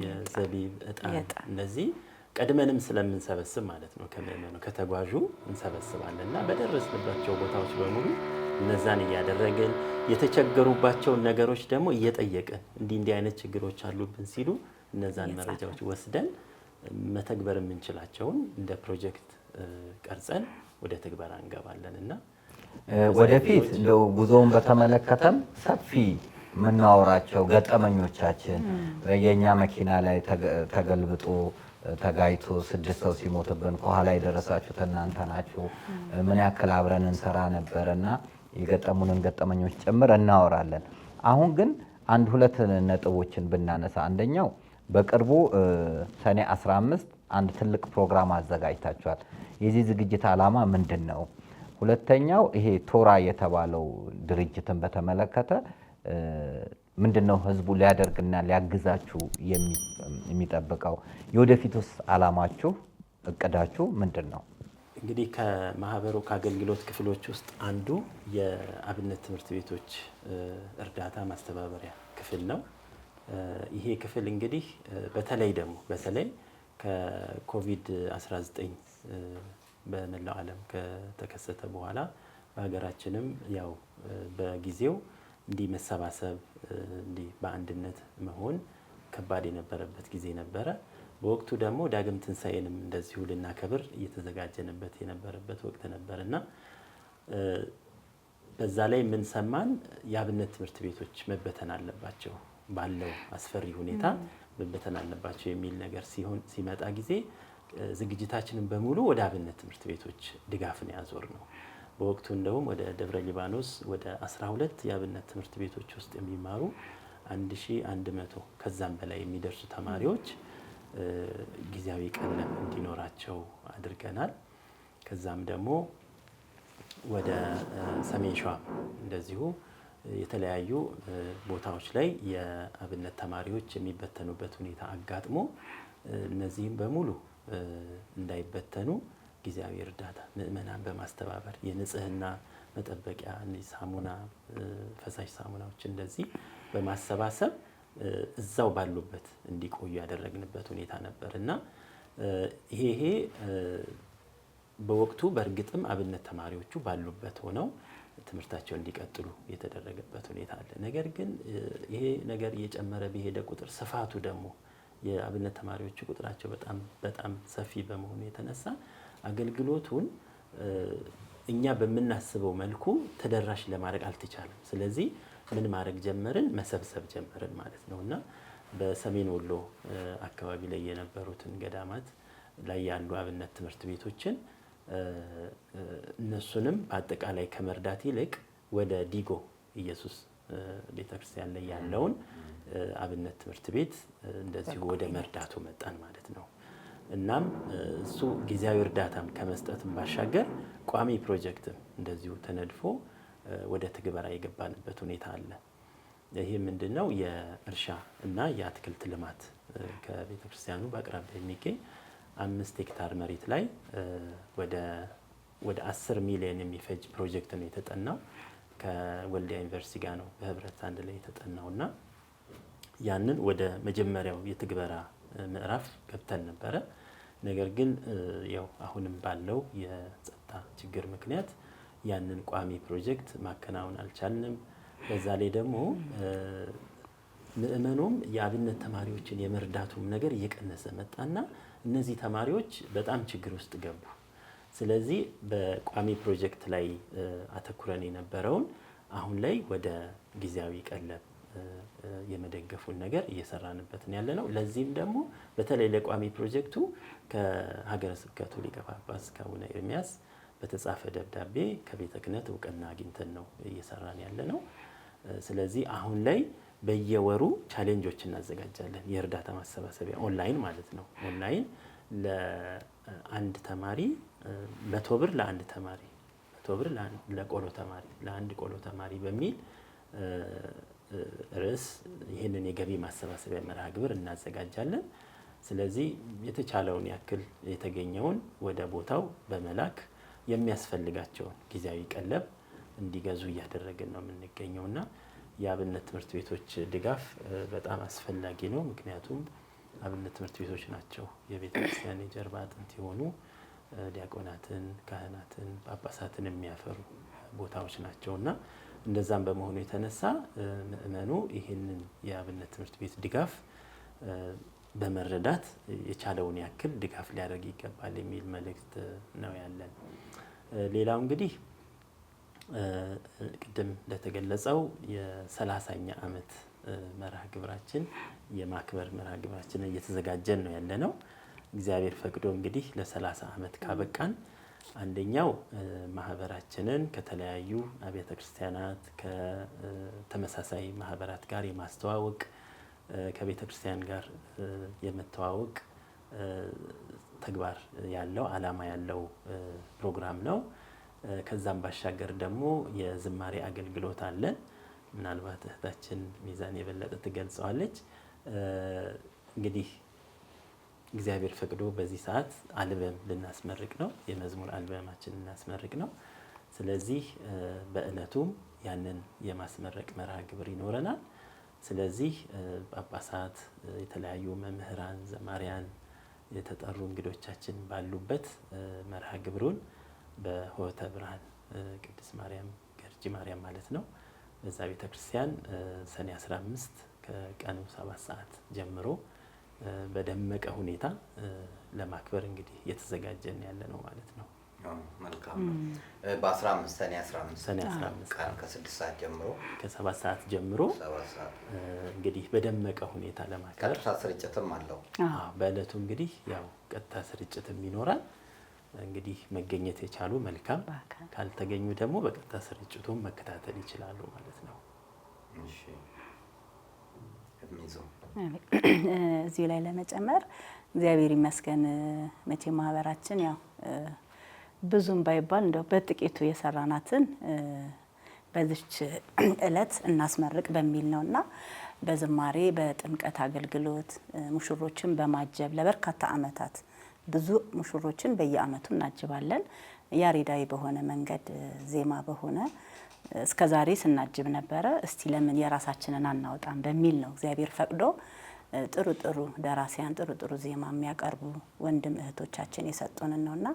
የዘቢብ ዕጣን እነዚህ ቀድመንም ስለምንሰበስብ ማለት ነው ከመመኑ ከተጓዡ እንሰበስባለንና በደረስንባቸው ቦታዎች በሙሉ እነዛን እያደረግን የተቸገሩባቸውን ነገሮች ደግሞ እየጠየቅን እንዲህ አይነት ችግሮች አሉብን ሲሉ እነዛን መረጃዎች ወስደን መተግበር የምንችላቸውን እንደ ፕሮጀክት ቀርጸን ወደ ተግባር እንገባለንና ወደፊት እንደው ጉዞውን በተመለከተም ሰፊ ምናወራቸው ገጠመኞቻችን የኛ መኪና ላይ ተገልብጦ ተጋይቶ 6 ሰው ሲሞትብን ከኋላ የደረሳችሁ እናንተ ናችሁ ምን ያክል አብረን እንሰራ ነበርና የገጠሙንን ገጠመኞች ጭምር እናወራለን አሁን ግን አንድ ሁለት ነጥቦችን ብናነሳ አንደኛው በቅርቡ ሰኔ 15 አንድ ትልቅ ፕሮግራም አዘጋጅታችኋል የዚህ ዝግጅት ዓላማ ምንድነው ሁለተኛው ይሄ ቶራ የተባለው ድርጅትን በተመለከተ ምንድነው ህዝቡ ሊያደርግና ሊያግዛችሁ የሚጠብቀው? የወደፊቱስ አላማችሁ እቅዳችሁ ምንድነው? እንግዲህ ከማህበሩ ከአገልግሎት ክፍሎች ውስጥ አንዱ የአብነት ትምህርት ቤቶች እርዳታ ማስተባበሪያ ክፍል ነው። ይሄ ክፍል እንግዲህ በተለይ ከኮቪድ-19 በመላው ዓለም ከተከሰተ በኋላ በሀገራችንም ያው በጊዜው እንዲህ መሰባሰብ እንዲህ በአንድነት መሆን ከባድ የነበረበት ጊዜ ነበረ። በወቅቱ ደግሞ ዳግም ትንሣኤንም እንደዚሁ ልናከብር እየተዘጋጀንበት የነበረበት ወቅት ነበርና በዛ ላይ ምን ሰማን? የአብነት ትምህርት ቤቶች መበተን አለባቸው፣ ባለው አስፈሪ ሁኔታ መበተን አለባቸው የሚል ነገር ሲመጣ ጊዜ ዝግጅታችንን በሙሉ ወደ አብነት ትምህርት ቤቶች ድጋፍን ያዞር ነው። በወቅቱ እንደውም ወደ ደብረ ሊባኖስ ወደ 12 የአብነት ትምህርት ቤቶች ውስጥ የሚማሩ 1100 ከዛም በላይ የሚደርሱ ተማሪዎች ጊዜያዊ ቀለብ እንዲኖራቸው አድርገናል። ከዛም ደግሞ ወደ ሰሜን ሸዋ እንደዚሁ የተለያዩ ቦታዎች ላይ የአብነት ተማሪዎች የሚበተኑበት ሁኔታ አጋጥሞ እነዚህም በሙሉ እንዳይበተኑ ጊዜያዊ እርዳታ ምእመናን በማስተባበር የንጽህና መጠበቂያ ሳሙና፣ ፈሳሽ ሳሙናዎች እንደዚህ በማሰባሰብ እዛው ባሉበት እንዲቆዩ ያደረግንበት ሁኔታ ነበር እና ይሄ በወቅቱ በእርግጥም አብነት ተማሪዎቹ ባሉበት ሆነው ትምህርታቸው እንዲቀጥሉ የተደረገበት ሁኔታ አለ። ነገር ግን ይሄ ነገር እየጨመረ በሄደ ቁጥር ስፋቱ ደግሞ የአብነት ተማሪዎቹ ቁጥራቸው በጣም ሰፊ በመሆኑ የተነሳ አገልግሎቱን እኛ በምናስበው መልኩ ተደራሽ ለማድረግ አልተቻለም። ስለዚህ ምን ማድረግ ጀመርን? መሰብሰብ ጀመርን ማለት ነው እና በሰሜን ወሎ አካባቢ ላይ የነበሩትን ገዳማት ላይ ያሉ አብነት ትምህርት ቤቶችን እነሱንም በአጠቃላይ ከመርዳት ይልቅ ወደ ዲጎ ኢየሱስ ቤተክርስቲያን ላይ ያለውን አብነት ትምህርት ቤት እንደዚሁ ወደ መርዳቱ መጣን ማለት ነው። እናም እሱ ጊዜያዊ እርዳታም ከመስጠትም ባሻገር ቋሚ ፕሮጀክትም እንደዚሁ ተነድፎ ወደ ትግበራ የገባንበት ሁኔታ አለ። ይሄ ምንድነው? የእርሻ እና የአትክልት ልማት ከቤተክርስቲያኑ በአቅራቢያ የሚገኝ 5 ሄክታር መሬት ላይ ወደ 10 ሚሊዮን የሚፈጅ ፕሮጀክት ነው የተጠናው። ከወልዲያ ዩኒቨርሲቲ ጋር ነው በህብረት አንድ ላይ የተጠናውና ያንን ወደ መጀመሪያው የትግበራ ምዕራፍ ገብተን ነበረ። ነገር ግን ያው አሁንም ባለው የጸጥታ ችግር ምክንያት ያንን ቋሚ ፕሮጀክት ማከናወን አልቻልንም። በዛ ላይ ደግሞ ምእመኑም የአብነት ተማሪዎችን የመርዳቱም ነገር እየቀነሰ መጣና እነዚህ ተማሪዎች በጣም ችግር ውስጥ ገቡ። ስለዚህ በቋሚ ፕሮጀክት ላይ አተኩረን የነበረውን አሁን ላይ ወደ ጊዜያዊ ቀለብ የመደገፉን ነገር እየሰራንበት ያለ ነው። ለዚህም ደግሞ በተለይ ለቋሚ ፕሮጀክቱ ከሀገረ ስብከቱ ሊቀ ጳጳስ ከአቡነ ኤርሚያስ በተጻፈ ደብዳቤ ከቤተ ክህነት እውቅና አግኝተን ነው እየሰራን ያለ ነው። ስለዚህ አሁን ላይ በየወሩ ቻሌንጆች እናዘጋጃለን። የእርዳታ ማሰባሰቢያ ኦንላይን ማለት ነው። ኦንላይን ለአንድ ተማሪ 100 ብር ለአንድ ተማሪ 100 ብር ለቆሎ ተማሪ ለአንድ ቆሎ ተማሪ በሚል ርዕስ ይህንን የገቢ ማሰባሰቢያ መርሃ ግብር እናዘጋጃለን። ስለዚህ የተቻለውን ያክል የተገኘውን ወደ ቦታው በመላክ የሚያስፈልጋቸውን ጊዜያዊ ቀለብ እንዲገዙ እያደረግን ነው የምንገኘውና የአብነት ትምህርት ቤቶች ድጋፍ በጣም አስፈላጊ ነው። ምክንያቱም አብነት ትምህርት ቤቶች ናቸው የቤተ ክርስቲያን የጀርባ አጥንት የሆኑ ዲያቆናትን፣ ካህናትን፣ ጳጳሳትን የሚያፈሩ ቦታዎች ናቸውና እንደዛም በመሆኑ የተነሳ ምእመኑ ይህንን የአብነት ትምህርት ቤት ድጋፍ በመረዳት የቻለውን ያክል ድጋፍ ሊያደርግ ይገባል የሚል መልእክት ነው ያለን። ሌላው እንግዲህ ቅድም እንደተገለጸው የ30ኛ ዓመት መርሃ ግብራችን የማክበር መርሃ ግብራችን እየተዘጋጀን ነው ያለ ነው። እግዚአብሔር ፈቅዶ እንግዲህ ለ30 ዓመት ካበቃን አንደኛው ማህበራችንን ከተለያዩ አብያተ ክርስቲያናት ከተመሳሳይ ማህበራት ጋር የማስተዋወቅ ከቤተ ክርስቲያን ጋር የመተዋወቅ ተግባር ያለው ዓላማ ያለው ፕሮግራም ነው። ከዛም ባሻገር ደግሞ የዝማሬ አገልግሎት አለን። ምናልባት እህታችን ሚዛን የበለጠ ትገልጸዋለች። እንግዲህ እግዚአብሔር ፈቅዶ በዚህ ሰዓት አልበም ልናስመርቅ ነው። የመዝሙር አልበማችን ልናስመርቅ ነው። ስለዚህ በእለቱም ያንን የማስመረቅ መርሃ ግብር ይኖረናል። ስለዚህ ጳጳሳት፣ የተለያዩ መምህራን፣ ዘማሪያን፣ የተጠሩ እንግዶቻችን ባሉበት መርሃ ግብሩን በሆተ ብርሃን ቅድስት ማርያም ገርጂ ማርያም ማለት ነው በዛ ቤተክርስቲያን ሰኔ 15 ከቀኑ 7 ሰዓት ጀምሮ በደመቀ ሁኔታ ለማክበር እንግዲህ እየተዘጋጀን ያለ ነው ማለት ነው። መልካም ነው። በ15 ሰኔ 15 ቀን ከ6 ሰዓት ጀምሮ ከ7 ሰዓት ጀምሮ እንግዲህ በደመቀ ሁኔታ ለማክበር ቀጥታ ስርጭትም አለው። በእለቱ እንግዲህ ያው ቀጥታ ስርጭትም ይኖራል። እንግዲህ መገኘት የቻሉ መልካም፣ ካልተገኙ ደግሞ በቀጥታ ስርጭቱን መከታተል ይችላሉ ማለት ነው። እሺ እዚህ ላይ ለመጨመር እግዚአብሔር ይመስገን መቼ ማህበራችን ያው ብዙም ባይባል እንደው በጥቂቱ የሰራናትን በዚች እለት እናስመርቅ በሚል ነውና በዝማሬ በጥምቀት አገልግሎት ሙሽሮችን በማጀብ ለበርካታ አመታት ብዙ ሙሽሮችን በየአመቱ እናጅባለን። ያሬዳዊ በሆነ መንገድ ዜማ በሆነ እስከዛሬ ስናጅብ ነበረ። እስቲ ለምን የራሳችንን አናወጣም በሚል ነው እግዚአብሔር ፈቅዶ ጥሩ ጥሩ ደራሲያን ጥሩ ጥሩ ዜማ የሚያቀርቡ ወንድም እህቶቻችን የሰጡንን ነውና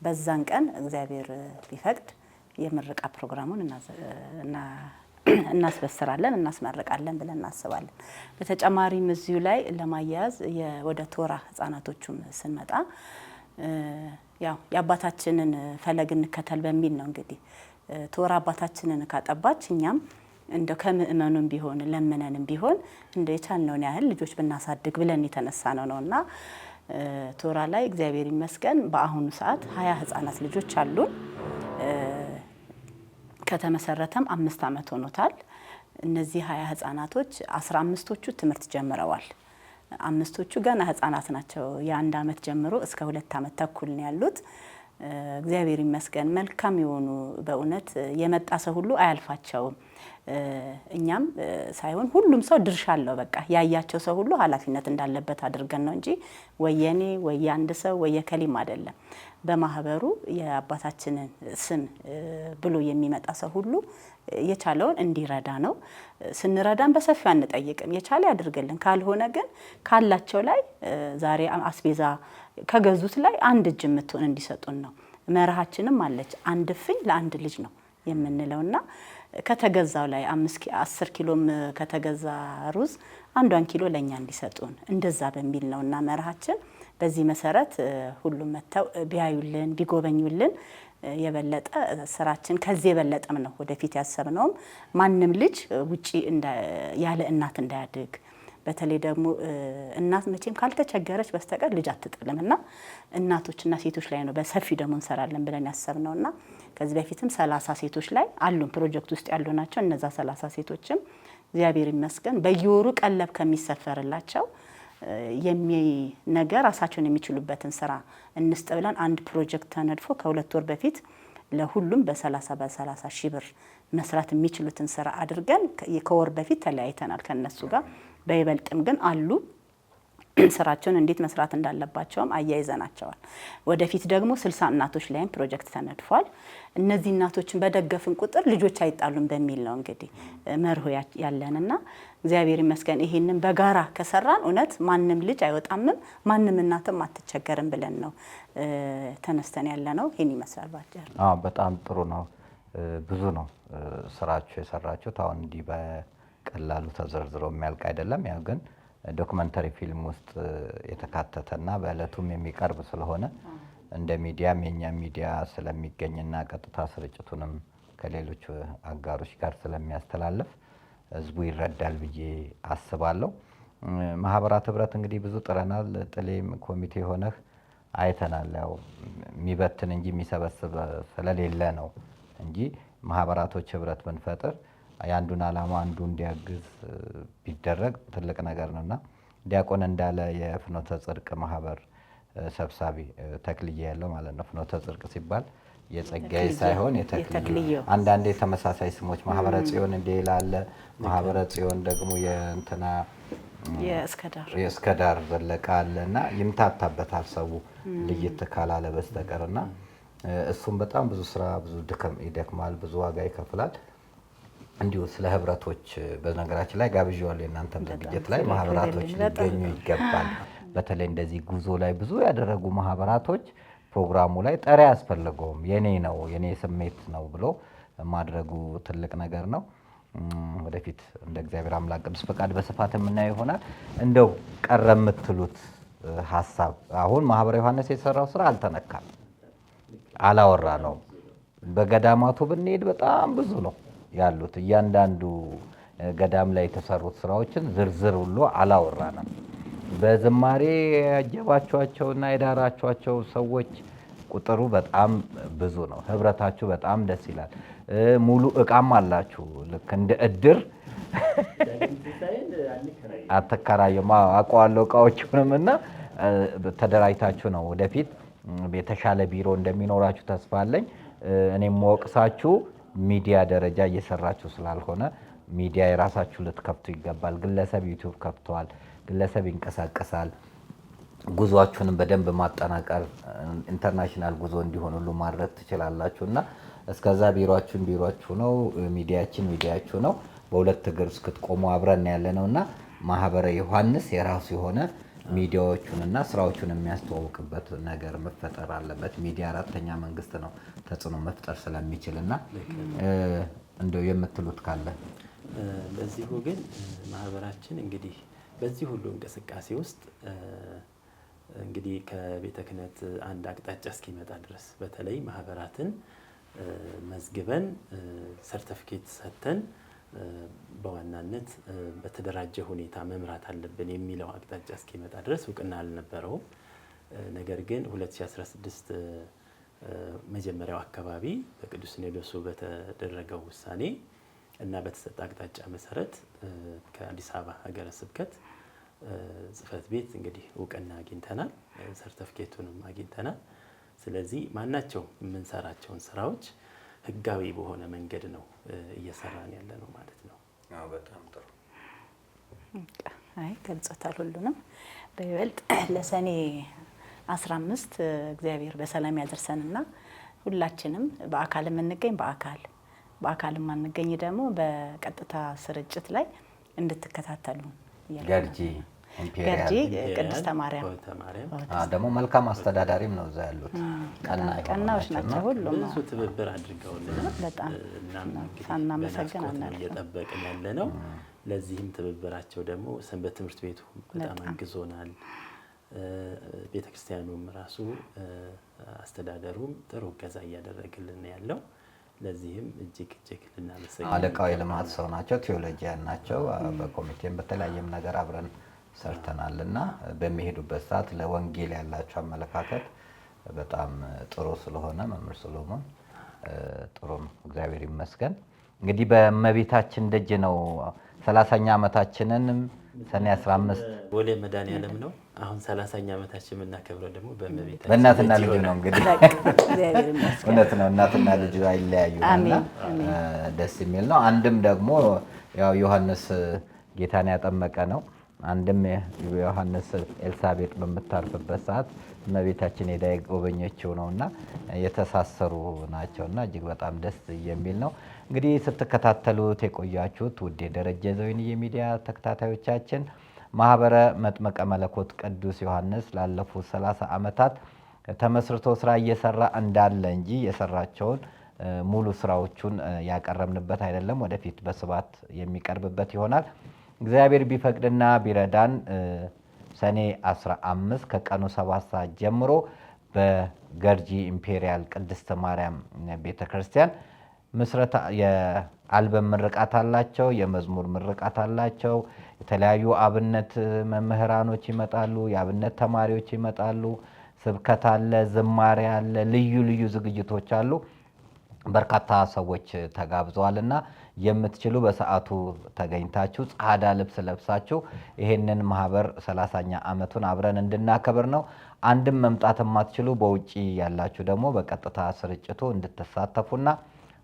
በዛን ቀን እግዚአብሔር ቢፈቅድ የምርቃ ፕሮግራሙን እናስበስራለን እናስመርቃለን ብለን እናስባለን። በተጨማሪም እዚሁ ላይ ለማያያዝ ወደ ቶራ ህፃናቶቹም ስንመጣ ያው የአባታችንን ፈለግ እንከተል በሚል ነው እንግዲህ ቶራ አባታችንን ካጠባች እኛም እንደ ከምእመኑም ቢሆን ለምነንም ቢሆን እንደ የቻልነውን ያህል ልጆች ብናሳድግ ብለን የተነሳ ነውና ቶራ ላይ እግዚአብሔር ይመስገን በአሁኑ ሰዓት 20 ህፃናት ልጆች አሉን። ከተመሰረተም 5 አመት ሆኖታል። እነዚህ 20 ህፃናቶች 15ቶቹ ትምህርት ጀምረዋል። 5ቶቹ ገና ህፃናት ናቸው። የ1 አመት ጀምሮ እስከ 2 አመት ተኩል ነው ያሉት። እግዚአብሔር ይመስገን መልካም የሆኑ በእውነት የመጣ ሰው ሁሉ አያልፋቸውም። እኛም ሳይሆን ሁሉም ሰው ድርሻ አለው። በቃ ያያቸው ሰው ሁሉ ኃላፊነት እንዳለበት አድርገን ነው እንጂ ወየኔ ወያንድ ሰው ወየከሊም አይደለም። በማህበሩ የአባታችንን ስም ብሎ የሚመጣ ሰው ሁሉ የቻለውን እንዲረዳ ነው። ስንረዳን በሰፊው አንጠይቅም። የቻለ ያድርግልን፣ ካልሆነ ግን ካላቸው ላይ ዛሬ አስቤዛ ከገዙት ላይ አንድ እጅ የምትሆን እንዲሰጡን ነው። መርሃችንም አለች አንድ እፍኝ ለአንድ ልጅ ነው የምንለውና ከተገዛው ላይ 10 ኪሎም ከተገዛ ሩዝ 1 ኪሎ ለኛ እንዲሰጡን እንደዛ በሚል ነውና መርሃችን። በዚህ መሰረት ሁሉም መተው ቢያዩልን ቢጎበኙልን የበለጠ ስራችን ከዚህ የበለጠም ነው ወደፊት ያሰብነውም ማንም ልጅ ውጪ ያለ እናት እንዳያድግ። በተለይ ደግሞ እናት መቼም ካልተቸገረች በስተቀር ልጅ አትጥልምና እናቶችና ሴቶች ላይ ነው በሰፊ ደግሞ እንሰራለን ብለን ያሰብነውና ከዚህ በፊትም 30 ሴቶች ላይ አሉን ፕሮጀክት ውስጥ ያሉ ናቸው። እነዛ 30 ሴቶችም እግዚአብሔር ይመስገን በየወሩ ቀለብ ከሚሰፈርላቸው ነገር ራሳቸውን የሚችሉበትን ስራ እንስጥ ብለን አንድ ፕሮጀክት ተነድፎ ከ2 ወር በፊት ለሁሉም በ30 ሺህ ብር መስራት የሚችሉትን ስራ አድርገን ከወር በፊት ተለያይተናል ከነሱ ጋር። በይበልጥም ግን አሉ ስራቸውን እንዴት መስራት እንዳለባቸውም አያይዘናቸዋል። ወደፊት ደግሞ 60 እናቶች ላይም ፕሮጀክት ተነድፏል። እነዚህ እናቶችን በደገፍን ቁጥር ልጆች አይጣሉም በሚል ነው እንግዲህ መርሆ ያለንና እግዚአብሔር ይመስገን ይሄንን በጋራ ከሰራን እውነት ማንም ልጅ አይወጣምም ማንም እናትም አትቸገርም ብለን ነው ተነስተን ያለነው። ይሄን ይመስላል ባጭር። በጣም ጥሩ ነው። ብዙ ነው ስራችሁ የሰራችሁት። አሁን እንዲህ በቀላሉ ተዘርዝሮ የሚያልቅ አይደለም። ያው ግን ዶክመንተሪ ፊልም ውስጥ የተካተተና በእለቱም የሚቀርብ ስለሆነ እንደ ሚዲያም የኛ ሚዲያ ስለሚገኝና ቀጥታ ስርጭቱንም ከሌሎች አጋሮች ጋር ስለሚያስተላልፍ ህዝቡ ይረዳል ብዬ አስባለሁ። ማህበራት ህብረት እንግዲህ ብዙ ጥረናል። ጥሌም ኮሚቴ ሆነህ አይተናል። ያው የሚበትን እንጂ የሚሰበስብ ስለሌለ ነው እንጂ ማህበራቶች ህብረት ብንፈጥር ያንዱን ዓላማ አንዱ እንዲያግዝ ቢደረግ ትልቅ ነገር ነውና ዲያቆን እንዳለ የፍኖተ ጽድቅ ማህበር ሰብሳቢ ተክልዬ ያለው ማለት ነው። ፍኖተ ጽድቅ ሲባል የጸጋዬ ሳይሆን የተክልዬ አንዳንዴ ተመሳሳይ ስሞች ማህበረ ጽዮን እንደ ይላል። ማህበረ ጽዮን ደግሞ የእንትና የእስከዳር ዘለቀ አለና ይምታታበታል ሰው ልይት ካላለ በስተቀርና እሱም በጣም ብዙ ስራ ብዙ ይደክማል፣ ብዙ ዋጋ ይከፍላል። እንዲሁ ስለ ህብረቶች በነገራችን ላይ ጋብዣዋለሁ። የእናንተም ዝግጅት ላይ ማህበራቶች ሊገኙ ይገባል። በተለይ እንደዚህ ጉዞ ላይ ብዙ ያደረጉ ማህበራቶች ፕሮግራሙ ላይ ጠሪ አያስፈልገውም። የኔ ነው የኔ ስሜት ነው ብሎ ማድረጉ ትልቅ ነገር ነው። ወደፊት እንደ እግዚአብሔር አምላክ ቅዱስ ፈቃድ በስፋት የምናየው ይሆናል። እንደው ቀረ የምትሉት ሀሳብ አሁን ማህበረ ዮሐንስ የሰራው ስራ አልተነካም፣ አላወራ ነው። በገዳማቱ ብንሄድ በጣም ብዙ ነው ያሉት። እያንዳንዱ ገዳም ላይ የተሰሩት ስራዎችን ዝርዝር ሁሉ አላወራንም። በዝማሬ ያጀባቸዋቸውና የዳራቸዋቸው ሰዎች ቁጥሩ በጣም ብዙ ነው። ህብረታችሁ በጣም ደስ ይላል። ሙሉ እቃም አላችሁ። ልክ እንደ እድር አትከራዩም። አውቀዋለሁ እቃዎቹንም እና ተደራጅታችሁ ነው ወደፊት የተሻለ ቢሮ እንደሚኖራችሁ ተስፋ አለኝ። እኔም ወቅሳችሁ ሚዲያ ደረጃ እየሰራችሁ ስላልሆነ ሚዲያ የራሳችሁ ልትከፍቱ ይገባል። ግለሰብ ዩቲዩብ ከፍተዋል፣ ግለሰብ ይንቀሳቀሳል። ጉዟችሁንም በደንብ ማጠናቀር ኢንተርናሽናል ጉዞ እንዲሆን ሁሉ ማድረግ ትችላላችሁ እና እስከዛ ቢሮአችሁ ነው፣ ሚዲያችን ሚዲያችሁ ነው። በሁለት እግር እስክትቆሙ አብረን ያለ ነውና ማህበረ ዮሐንስ የራሱ የሆነ ሚዲያዎቹንና ስራዎቹን የሚያስተዋውቅበት ነገር መፈጠር አለበት። ሚዲያ አራተኛ መንግስት ነው፣ ተጽዕኖ መፍጠር ስለሚችልና እንደው የምትሉት ካለ በዚሁ ግን ማህበራችን እንግዲህ በዚህ ሁሉ እንቅስቃሴ ውስጥ እንግዲህ ከቤተ ክህነት አንድ አቅጣጫ እስኪመጣ ድረስ በተለይ ማህበራትን መዝግበን ሰርቲፊኬት ሰጥተን በዋናነት በተደራጀ ሁኔታ መምራት አለብን የሚለው አቅጣጫ እስኪመጣ ድረስ እውቅና አልነበረውም። ነገር ግን 2016 መጀመሪያው አካባቢ በቅዱስ ሲኖዶሱ በተደረገው ውሳኔ እና በተሰጠ አቅጣጫ መሰረት ከአዲስ አበባ ሀገረ ስብከት ጽሕፈት ቤት እንግዲህ እውቅና አግኝተናል፣ ሰርቲፊኬቱንም አግኝተናል። ስለዚህ ማናቸው የምንሰራቸውን ስራዎች ህጋዊ በሆነ መንገድ ነው እየሰራን ያለ ነው ማለት ነው። አዎ በጣም ጥሩ። አይ ገልጾታል ሁሉንም። በይበልጥ ለሰኔ 15 እግዚአብሔር በሰላም ያደርሰንና ሁላችንም በአካል የምንገኝ በአካል የማንገኝ ደግሞ በቀጥታ ስርጭት ስርጭት ላይ እንድትከታተሉ ገርጂ ቅድስተ ማርያም ደግሞ መልካም አስተዳዳሪም ነው እዛ ያሉት። ቀናዎች ናቸው ሁሉም ብዙ ትብብር አድርገውልናል። በጣም ሳናመሰግን እየጠበቅን ያለ ነው። ለዚህም ትብብራቸው ደግሞ ሰንበት ትምህርት ቤቱ በጣም አግዞናል። ቤተክርስቲያኑም ራሱ አስተዳደሩም ጥሩ እገዛ እያደረገልን ያለው። ለዚህም እጅግ ልናመሰግን። አለቃው የልማት ሰው ናቸው፣ ቴዎሎጂያን ናቸው። በኮሚቴም በተለያየም ነገር አብረን ሰርተናልና በሚሄዱበት ሰዓት ለወንጌል ያላቸው አመለካከት በጣም ጥሩ ስለሆነ መምህር ሰሎሞን ጥሩ ነው። እግዚአብሔር ይመስገን። እንግዲህ በእመቤታችን ደጅ ነው 30ኛ ዓመታችንን ሰኔ 15 ወሌ መድኃኔዓለም ነው። አሁን 30ኛ ዓመታችን የምናከብረው ደግሞ በእመቤታችን በእናትና ልጁ ነው። እንግዲህ እውነት ነው፣ እናትና ልጁ አይለያዩና ደስ የሚል ነው። አንድም ደግሞ ያው ዮሐንስ ጌታን ያጠመቀ ነው። አንድም ዮሐንስ ኤልሳቤጥ በምታርፍበት ሰዓት እመቤታችን ሄዳ የጎበኘችው ነውና የተሳሰሩ ናቸውና እጅግ በጣም ደስ የሚል ነው። እንግዲህ ስትከታተሉት የቆያችሁት ውድ የደረጀ ዘወይንዬ ሚዲያ ተከታታዮቻችን ማህበረ መጥምቀ መለኮት ቅዱስ ዮሐንስ ላለፉት 30 ዓመታት ተመስርቶ ስራ እየሰራ እንዳለ እንጂ የሰራቸውን ሙሉ ስራዎቹን ያቀረብንበት አይደለም። ወደፊት በስፋት የሚቀርብበት ይሆናል። እግዚአብሔር ቢፈቅድና ቢረዳን ሰኔ 15 ከቀኑ 7 ሰዓት ጀምሮ በገርጂ ኢምፔሪያል ቅድስት ማርያም ቤተክርስቲያን ምስረታ የአልበም ምርቃት አላቸው፣ የመዝሙር ምርቃት አላቸው። የተለያዩ አብነት መምህራኖች ይመጣሉ፣ የአብነት ተማሪዎች ይመጣሉ። ስብከት አለ፣ ዝማሬ አለ፣ ልዩ ልዩ ዝግጅቶች አሉ። በርካታ ሰዎች ተጋብዘዋልና የምትችሉ በሰዓቱ ተገኝታችሁ ጻዳ ልብስ ለብሳችሁ ይሄንን ማህበር 30ኛ ዓመቱን አብረን እንድናከብር ነው። አንድም መምጣት የማትችሉ በውጪ ያላችሁ ደግሞ በቀጥታ ስርጭቱ እንድትሳተፉና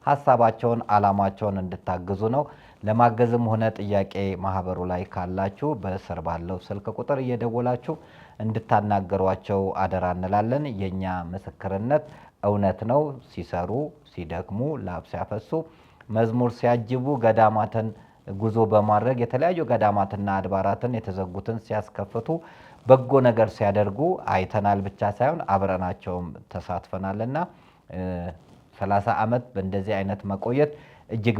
ሐሳባቸውን ዓላማቸውን እንድታግዙ ነው። ለማገዝም ሆነ ጥያቄ ማህበሩ ላይ ካላችሁ በስር ባለው ስልክ ቁጥር እየደወላችሁ እንድታናገሯቸው አደራ እንላለን። የኛ ምስክርነት እውነት ነው። ሲሰሩ፣ ሲደክሙ፣ ላብ ሲያፈሱ፣ መዝሙር ሲያጅቡ፣ ገዳማትን ጉዞ በማድረግ የተለያዩ ገዳማትና አድባራትን የተዘጉትን ሲያስከፍቱ፣ በጎ ነገር ሲያደርጉ አይተናል ብቻ ሳይሆን አብረናቸውም ተሳትፈናልና 30 ዓመት በእንደዚህ አይነት መቆየት እጅግ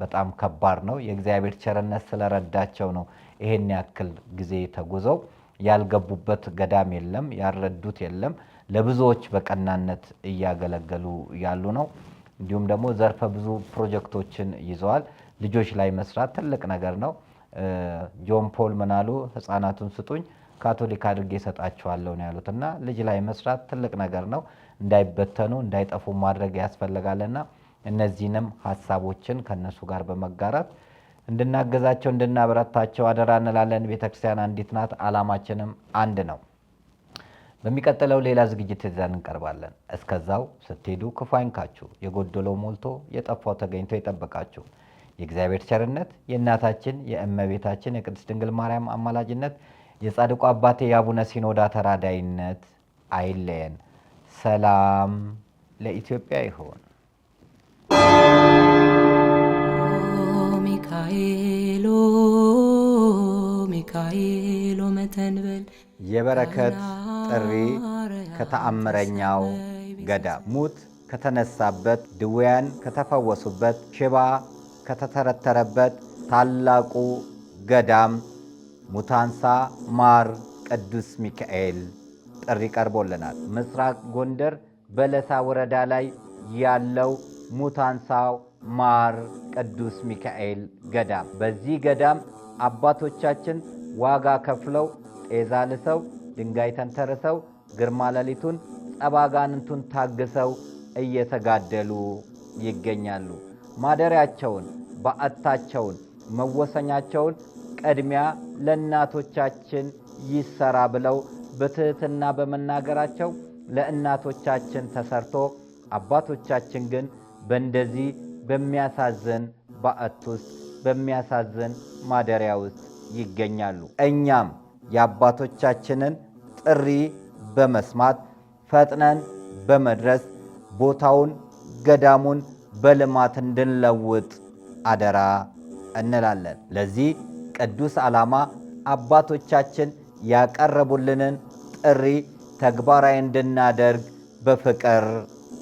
በጣም ከባድ ነው። የእግዚአብሔር ቸርነት ስለረዳቸው ነው ይሄን ያክል ጊዜ ተጉዘው ያልገቡበት ገዳም የለም፣ ያልረዱት የለም። ለብዙዎች በቀናነት እያገለገሉ ያሉ ነው። እንዲሁም ደግሞ ዘርፈ ብዙ ፕሮጀክቶችን ይዘዋል። ልጆች ላይ መስራት ትልቅ ነገር ነው። ጆን ፖል ምናሉ ህፃናቱን ስጡኝ ካቶሊክ አድርጌ እሰጣቸዋለሁ ነው ያሉትና ልጅ ላይ መስራት ትልቅ ነገር ነው። እንዳይበተኑ እንዳይጠፉ ማድረግ ያስፈልጋልና እነዚህንም ሐሳቦችን ከነሱ ጋር በመጋራት እንድናገዛቸው እንድናበረታቸው አደራ እንላለን። ቤተክርስቲያን አንዲት ናት፣ ዓላማችንም አንድ ነው። በሚቀጥለው ሌላ ዝግጅት ይዘን እንቀርባለን። እስከዛው ስትሄዱ ክፉ አይንካችሁ፣ የጎደለው ሞልቶ የጠፋው ተገኝቶ ይጠብቃችሁ። የእግዚአብሔር ቸርነት፣ የእናታችን የእመቤታችን የቅድስት ድንግል ማርያም አማላጅነት፣ የጻድቁ አባቴ የአቡነ ሲኖዳ ተራዳይነት አይለየን። ሰላም ለኢትዮጵያ ይሁን። ሚካኤሎ መተንበል የበረከት ጥሪ ከተአምረኛው ገዳም ሙት ከተነሳበት፣ ድውያን ከተፈወሱበት፣ ሽባ ከተተረተረበት ታላቁ ገዳም ሙታንሳ ማር ቅዱስ ሚካኤል ጥሪ ቀርቦልናል። ምስራቅ ጎንደር በለሳ ወረዳ ላይ ያለው ሙታንሳው ማር ቅዱስ ሚካኤል ገዳም። በዚህ ገዳም አባቶቻችን ዋጋ ከፍለው ጤዛ ልሰው ድንጋይ ተንተርሰው ግርማ ሌሊቱን ጸባጋንንቱን ታግሰው እየተጋደሉ ይገኛሉ። ማደሪያቸውን፣ በዓታቸውን፣ መወሰኛቸውን ቅድሚያ ለእናቶቻችን ይሰራ ብለው በትህትና በመናገራቸው ለእናቶቻችን ተሰርቶ አባቶቻችን ግን በእንደዚህ በሚያሳዝን በዓት ውስጥ በሚያሳዝን ማደሪያ ውስጥ ይገኛሉ። እኛም የአባቶቻችንን ጥሪ በመስማት ፈጥነን በመድረስ ቦታውን ገዳሙን በልማት እንድንለውጥ አደራ እንላለን። ለዚህ ቅዱስ ዓላማ አባቶቻችን ያቀረቡልንን ጥሪ ተግባራዊ እንድናደርግ በፍቅር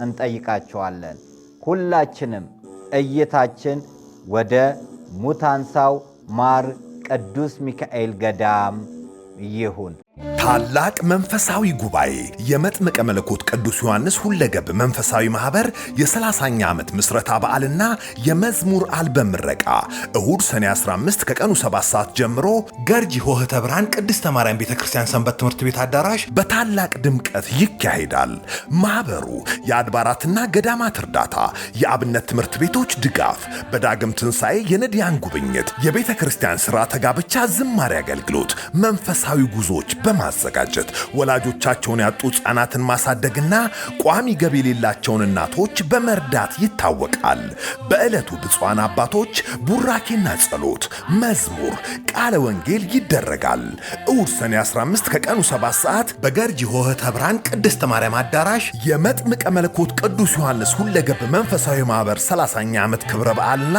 እንጠይቃቸዋለን። ሁላችንም እይታችን ወደ ሙታንሳው ማር ቅዱስ ሚካኤል ገዳም ይሁን። ታላቅ መንፈሳዊ ጉባኤ የመጥምቀ መለኮት ቅዱስ ዮሐንስ ሁለገብ መንፈሳዊ ማህበር የ30ኛ ዓመት ምስረታ በዓልና የመዝሙር አልበም ምረቃ እሁድ ሰኔ 15 ከቀኑ 7 ሰዓት ጀምሮ ገርጂ ሆህተ ብርሃን ቅድስተ ማርያም ቤተክርስቲያን ሰንበት ትምህርት ቤት አዳራሽ በታላቅ ድምቀት ይካሄዳል። ማህበሩ የአድባራትና ገዳማት እርዳታ፣ የአብነት ትምህርት ቤቶች ድጋፍ፣ በዳግም ትንሣኤ የነዳያን ጉብኝት፣ የቤተ ክርስቲያን ሥርዓተ ጋብቻ፣ ዝማሬ አገልግሎት፣ መንፈሳዊ ጉዞዎች በማዘጋጀት ወላጆቻቸውን ያጡ ሕፃናትን ማሳደግና ቋሚ ገቢ የሌላቸውን እናቶች በመርዳት ይታወቃል። በዕለቱ ብፁዓን አባቶች ቡራኬና ጸሎት፣ መዝሙር፣ ቃለ ወንጌል ይደረጋል። እሁድ ሰኔ 15 ከቀኑ 7 ሰዓት በገርጂ ሆህተ ብርሃን ቅድስተ ማርያም አዳራሽ የመጥምቀ መለኮት ቅዱስ ዮሐንስ ሁለገብ መንፈሳዊ ማህበር 30ኛ ዓመት ክብረ በዓልና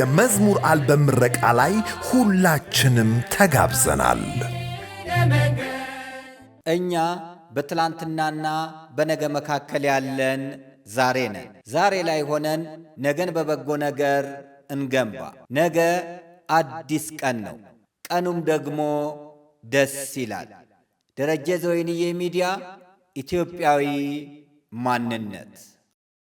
የመዝሙር አልበም ምረቃ ላይ ሁላችንም ተጋብዘናል። እኛ በትላንትናና በነገ መካከል ያለን ዛሬ ነን። ዛሬ ላይ ሆነን ነገን በበጎ ነገር እንገንባ። ነገ አዲስ ቀን ነው፣ ቀኑም ደግሞ ደስ ይላል። ደረጀ ዘወይንዬ ሚዲያ ኢትዮጵያዊ ማንነት